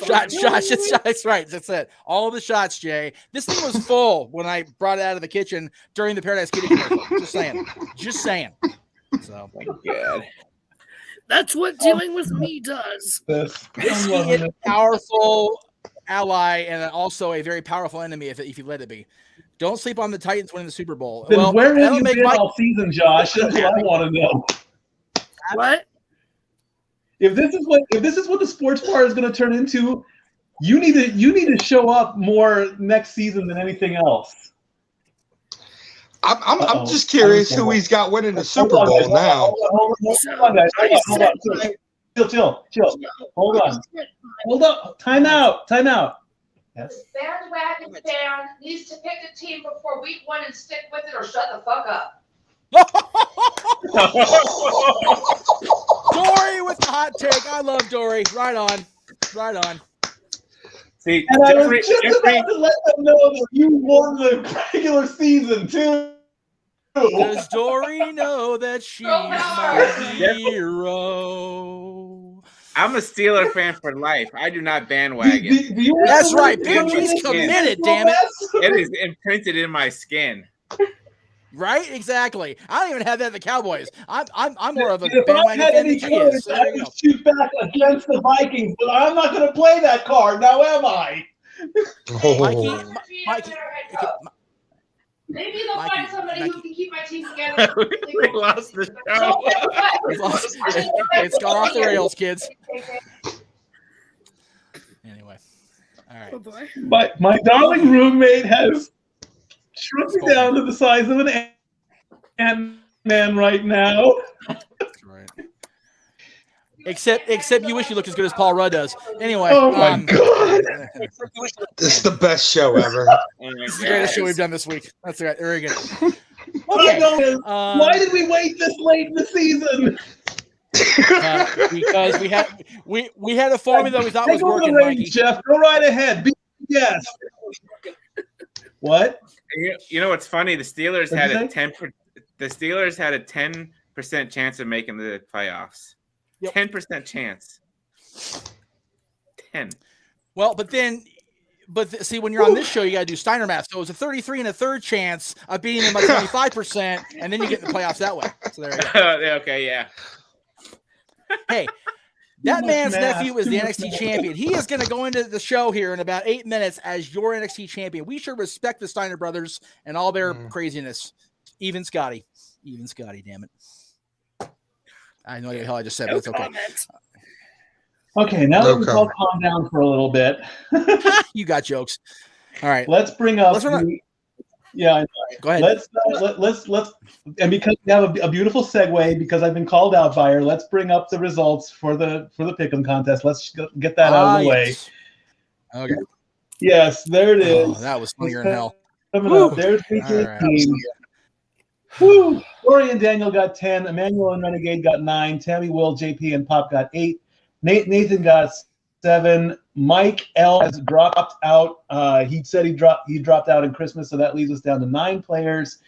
shots. That's right. That's it. All the shots, Jay. This thing was full when I brought it out of the kitchen during the Paradise Kitty commercial. Just saying. So,
God.
That's what dealing with me does.
Whiskey is a powerful ally and also a very powerful enemy if you let it be. Don't sleep on the Titans winning the Super Bowl.
Then where have you been all season, Josh? That's what I want to know.
What?
If this is what the sports bar is going to turn into, you need to show up more next season than anything else.
I'm just curious who he's got winning the Super Bowl now.
Hold on, guys. Hold on. Chill. Hold on. Time out. Yes.
Bandwagon fan needs to pick a team before week 1 and stick with it, or shut the fuck up.
Dory with the hot take. I love Dory. Right on. Right on.
See,
And I
Jeffrey,
was just about to let them know that you won the regular season too.
Does Dory know that she's my hero?
I'm a Steeler fan for life. I do not bandwagon.
That's right, Pim. He's committed, damn it.
It is imprinted in my skin.
Right? Exactly. I don't even have that at the Cowboys. I'm more of a
If I
bandwagon
had
fan
any
than she is.
cards,
So
I
there you
would
go.
shoot back against the Vikings, but I'm not going to play that card now, am I?
Mikey,
Maybe they'll
Mikey,
find somebody
Mikey.
who can keep my team together.
We lost the show.
It's gone off the rails, kids. Anyway. All right.
Oh boy.
But my darling roommate has shrunk me down to the size of an Ant-Man right now.
That's right. Except you wish you looked as good as Paul Rudd does. Anyway.
Oh my God.
This is the best show ever.
This is the greatest show we've done this week. That's right. Very good.
Okay. Why did we wait this late in the season?
Because we had a formula we thought was
Take over
working,
the reins,
Mikey.
Jeff. Go right ahead. Yes. What?
You know what's funny? The Steelers
What'd
had
you
a 10%. The Steelers had a 10% chance of making the playoffs.
Yep.
10% chance. 10.
Well, see, when you're on this show, you got to do Steiner math. So it was a 33 and a third chance of beating them by 25%, and then you get in the playoffs that way. So there you go.
Okay, yeah.
Hey, that man's
math,
nephew is
too
the
much
NXT
math.
champion. He is going to go into the show here in about 8 minutes as your NXT champion. We should respect the Steiner brothers and all their craziness. Even Scotty, damn it. I know what the hell I just said, but it's okay.
Okay, now that we've all calmed down for a little bit,
You got jokes. All right.
let's bring up.
Let's run
Yeah,
Go ahead.
let's and because we have a beautiful segue, because I've been called out by her, let's bring up the results for the pick'em contest. Let's get that out of the way.
Yes. Okay.
Yes, there it is.
Oh, that was funnier than hell.
Coming
Woo.
up. There's week
All right.
18. Woo! Corey and Daniel got 10. Emmanuel and Renegade got 9. Tammy, Will, JP, and Pop got 8. Nathan got 7. Mike L has dropped out. He said he dropped out in Christmas, so that leaves us down to 9 players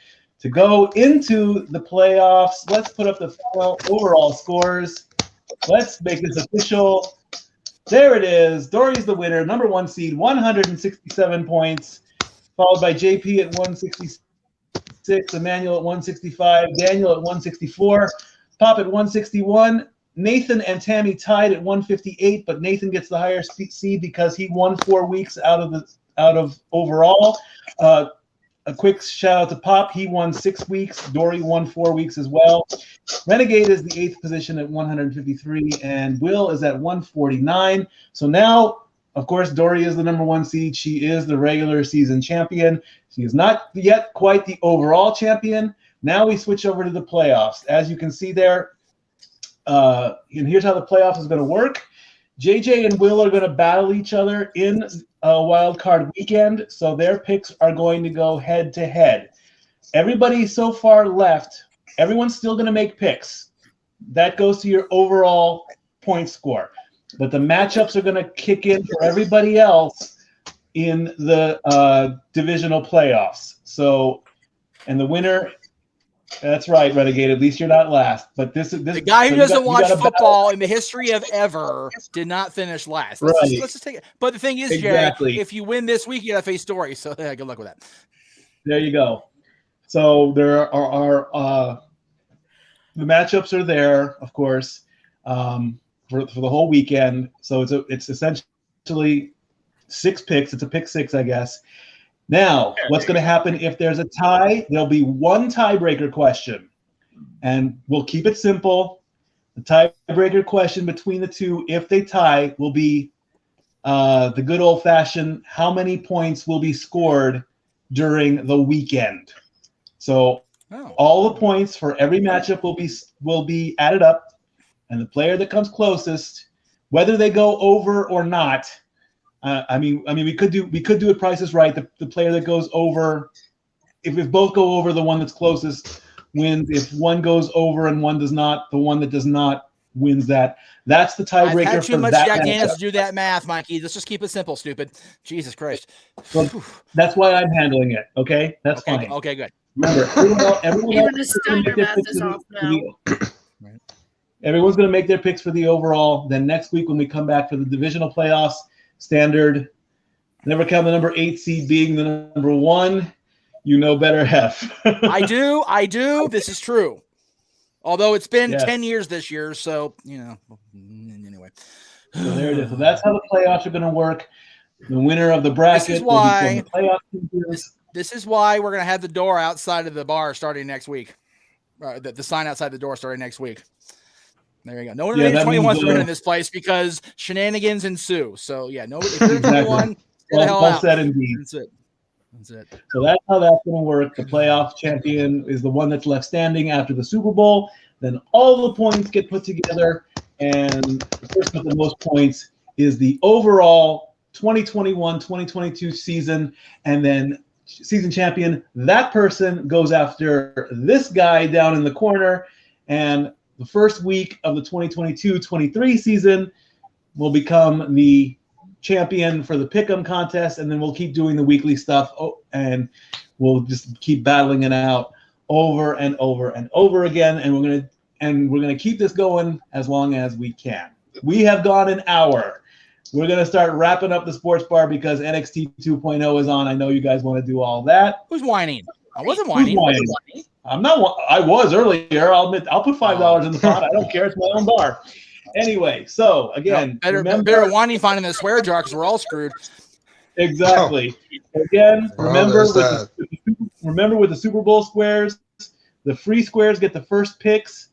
to go into the playoffs. Let's put up the final overall scores. Let's make this official. There it is. Dory's the winner, number 1 seed, 167 points, followed by JP at 166, Emmanuel at 165, Daniel at 164, Pop at 161. Nathan and Tammy tied at 158, but Nathan gets the higher seed because he won 4 weeks out of overall. A quick shout out to Pop. He won 6 weeks. Dory won 4 weeks as well. Renegade is the 8th position at 153, and Will is at 149. So now, of course, Dory is the number 1 seed. She is the regular season champion. She is not yet quite the overall champion. Now we switch over to the playoffs. As you can see there, and here's how the playoffs is going to work. JJ and Will are going to battle each other in a wild card weekend, so their picks are going to go head to head. Everybody so far left, everyone's still going to make picks. That goes to your overall point score. But the matchups are going to kick in for everybody else in the divisional playoffs. So, and the winner. That's right, Renegade. At least you're not last. But this is
the guy who doesn't watch football in the history of ever did not finish last. Let's just take it. But the thing is,
exactly.
Jay, if you win this week, you got to face Dory. So yeah, good luck with that.
There you go. So there are the matchups are there, of course, for the whole weekend. So it's essentially 6 picks. It's a pick 6, I guess. Now, what's going to happen if there's a tie? There'll be one tiebreaker question, and we'll keep it simple. The tiebreaker question between the two, if they tie, will be the good old-fashioned how many points will be scored during the weekend. So all the points for every matchup will be added up, and the player that comes closest, whether they go over or not, I mean, we could do it. Price is Right. The player that goes over, if both go over, the one that's closest wins. If one goes over and one does not, the one that does not wins that. That's the tiebreaker.
I've had too much
that
Jack
matchup.
Daniels to do that math, Mikey. Let's just keep it simple, stupid. Jesus Christ.
Well, that's why I'm handling it. Okay, that's fine.
Okay, good.
Remember, everyone
Even the Steiner math is off now.
Everyone's going to make their picks for the overall. Then next week when we come back for the divisional playoffs, standard, never count the number 8 seed being the number 1. You know better, Hef.
I do. This is true. Although it's been 10 years this year, so, anyway.
So there it is. So that's how the playoffs are going to work. The winner of the bracket
this is why,
will become the playoff.
This is why we're going to have the door outside of the bar starting next week. The sign outside the door starting next week. There you go. No one under 21 to win in this place because shenanigans ensue. So, nobody. If you're 21, stay the hell out.
Said indeed.
That's it.
So that's how that's going to work. The playoff champion is the one that's left standing after the Super Bowl. Then all the points get put together, and the person with the most points is the overall 2021-2022 season, and then season champion. That person goes after this guy down in the corner, and the first week of the 2022-23 season will become the champion for the Pick'em contest, and then we'll keep doing the weekly stuff, and we'll just keep battling it out over and over and over again, and we're gonna keep this going as long as we can. We have gone an hour. We're gonna start wrapping up the sports bar because NXT 2.0 is on. I know you guys want to do all that.
Who's whining? I wasn't whining.
I'm not. I was earlier. I'll admit. I'll put $5 in the pot. I don't care. It's my own bar. Anyway, so again,
better whining finding the swear jar because we're all screwed.
Exactly. Again, remember with the Super Bowl squares, the free squares get the first picks,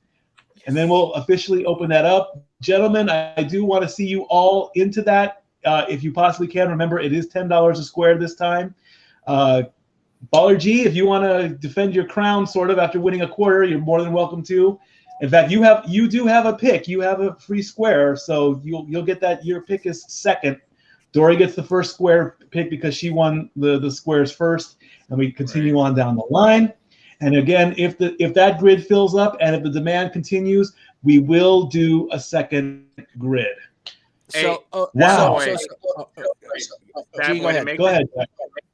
and then we'll officially open that up. Gentlemen, I do want to see you all into that if you possibly can. Remember, it is $10 a square this time. Baller G, if you want to defend your crown sort of after winning a quarter, you're more than welcome to. In fact, you do have a pick. You have a free square, so you'll get that. Your pick is second. Dory gets the first square pick because she won the squares first, and we continue on down the line. And again, if that grid fills up and if the demand continues, we will do a second grid.
Hey,
Wow.
Go
ahead.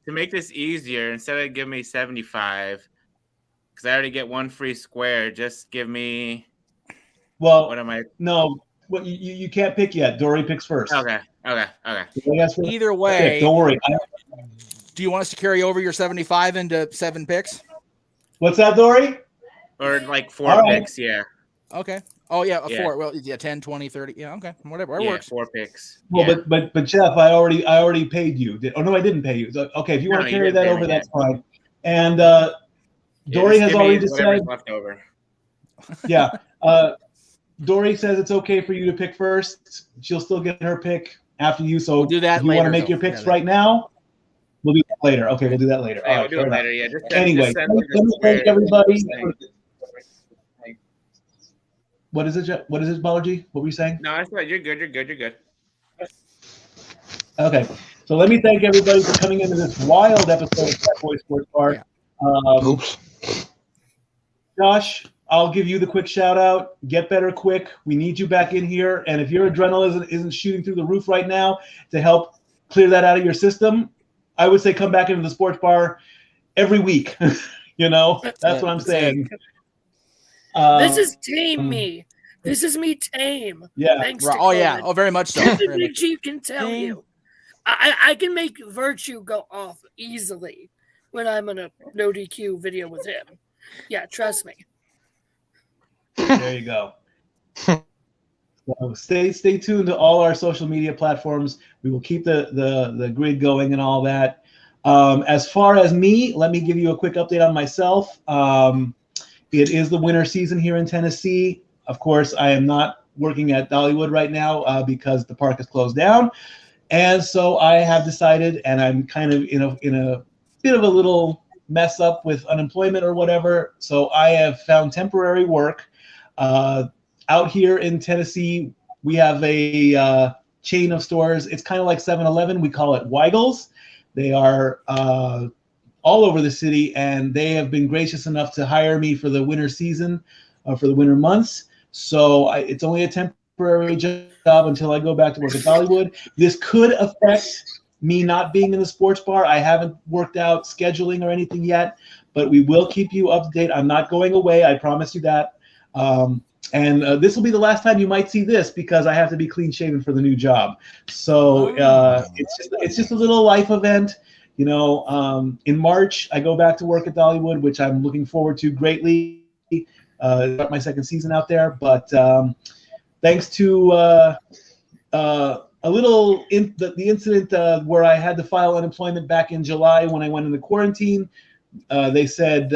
To make this easier, instead of giving me 75, because I already get one free square, just give me.
Well,
what am I?
No, what you can't pick yet. Dory picks first.
Okay.
Either way,
don't worry.
Do you want us to carry over your 75 into 7 picks?
What's that, Dory?
Or like 4 picks, yeah.
Okay. Oh, yeah, 4. Well, 10, 20, 30. Yeah, okay. Whatever. It works.
4 picks.
Well, yeah. but Jeff, I already paid you. No, I didn't pay you. So, okay, if you want to carry that over, that's fine. And Dory has already decided.
Left over.
Yeah. Dory says it's okay for you to pick first. She'll still get her pick after you. So
we'll do that
if you
later,
want to make your picks right now, we'll do that later. Okay, we'll do that later.
We'll do it later, yeah.
Anyway, let me thank everybody. What is it, Balaji? What were you saying?
No, that's right. You're good.
Okay, so let me thank everybody for coming into this wild episode of Fat Boy Sports Bar.
Oops.
Josh, I'll give you the quick shout out. Get better quick. We need you back in here. And if your adrenaline isn't shooting through the roof right now to help clear that out of your system, I would say come back into the sports bar every week. That's what I'm saying.
This is tame me. This is me tame.
Yeah.
Thanks
right.
to
Oh,
COVID.
yeah. Oh, very much so.
Virtue can tell you. I can make Virtue go off easily when I'm in a no DQ video with him. Yeah, trust me.
There you go. So stay tuned to all our social media platforms. We will keep the grid going and all that. As far as me, let me give you a quick update on myself. It is the winter season here in Tennessee. Of course, I am not working at Dollywood right now because the park is closed down. And so I have decided, and I'm kind of in a bit of a little mess up with unemployment or whatever. So I have found temporary work out here in Tennessee. We have a chain of stores. It's kind of like 7-Eleven. We call it Weigel's. They are all over the city, and they have been gracious enough to hire me for the winter season, for the winter months. So it's only a temporary job until I go back to work at Dollywood. This could affect me not being in the sports bar. I haven't worked out scheduling or anything yet, but we will keep you up to date. I'm not going away. I promise you that. And this will be the last time you might see this because I have to be clean shaven for the new job. So it's just a little life event. You know, in March, I go back to work at Dollywood, which I'm looking forward to greatly. Start my second season out there. But thanks to the incident where I had to file unemployment back in July when I went into quarantine, they said,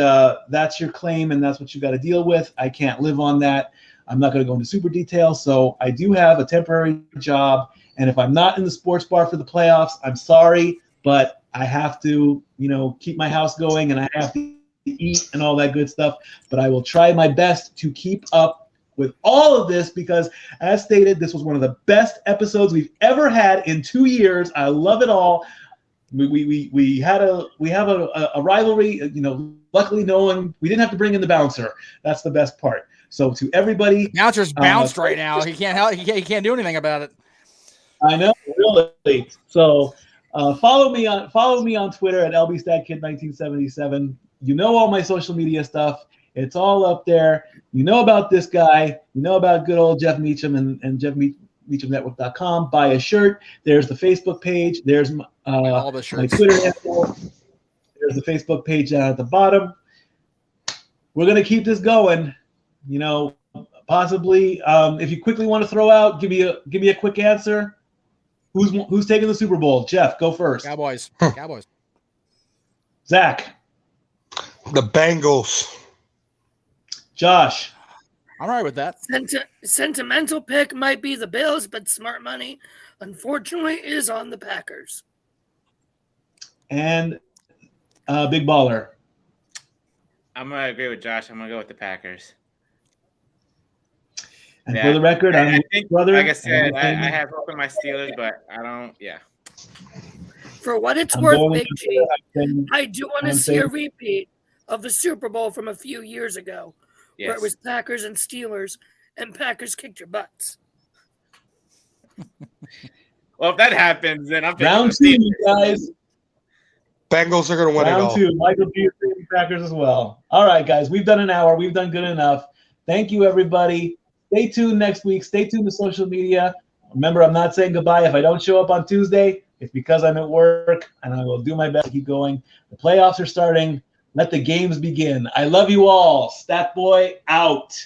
that's your claim and that's what you got to deal with. I can't live on that. I'm not going to go into super detail. So I do have a temporary job. And if I'm not in the sports bar for the playoffs, I'm sorry, but I have to, you know, keep my house going and I have to eat and all that good stuff. But I will try my best to keep up with all of this because, as stated, this was one of the best episodes we've ever had in 2 years. I love it all. We have a rivalry. You know, luckily we didn't have to bring in the bouncer. That's the best part. So to everybody,
the bouncer's bounced right now. He can't do anything about it.
I know, really. So follow me on Twitter at LBStatKid1977. You know all my social media stuff. It's all up there. You know about this guy. You know about good old Jeff Meacham and Jeff MeachamNetwork.com. Buy a shirt. There's the Facebook page. There's
all the shirts.
my Twitter handle. There's the Facebook page down at the bottom. We're gonna keep this going. You know, possibly if you quickly want to throw out, give me a quick answer. Who's taking the Super Bowl? Jeff, go first.
Cowboys. Cowboys.
Zach.
The Bengals.
Josh.
I'm all right with that.
Sentimental pick might be the Bills, but smart money, unfortunately, is on the Packers.
And Big Baller.
I'm going to agree with Josh. I'm going to go with the Packers.
And for the record,
I think,
brother.
Like I said, I have hope in my Steelers, but I don't,
For what it's worth, Big G, I do want to see a repeat of the Super Bowl from a few years ago, where it was Packers and Steelers, and Packers kicked your butts.
Well, if that happens, then I'm
round 2, guys.
Bengals are going to win
round
it all.
2. Michael B is taking Packers as well. All right, guys, we've done an hour. We've done good enough. Thank you, everybody. Stay tuned next week. Stay tuned to social media. Remember, I'm not saying goodbye. If I don't show up on Tuesday, it's because I'm at work, and I will do my best to keep going. The playoffs are starting. Let the games begin. I love you all. Stat Boy out.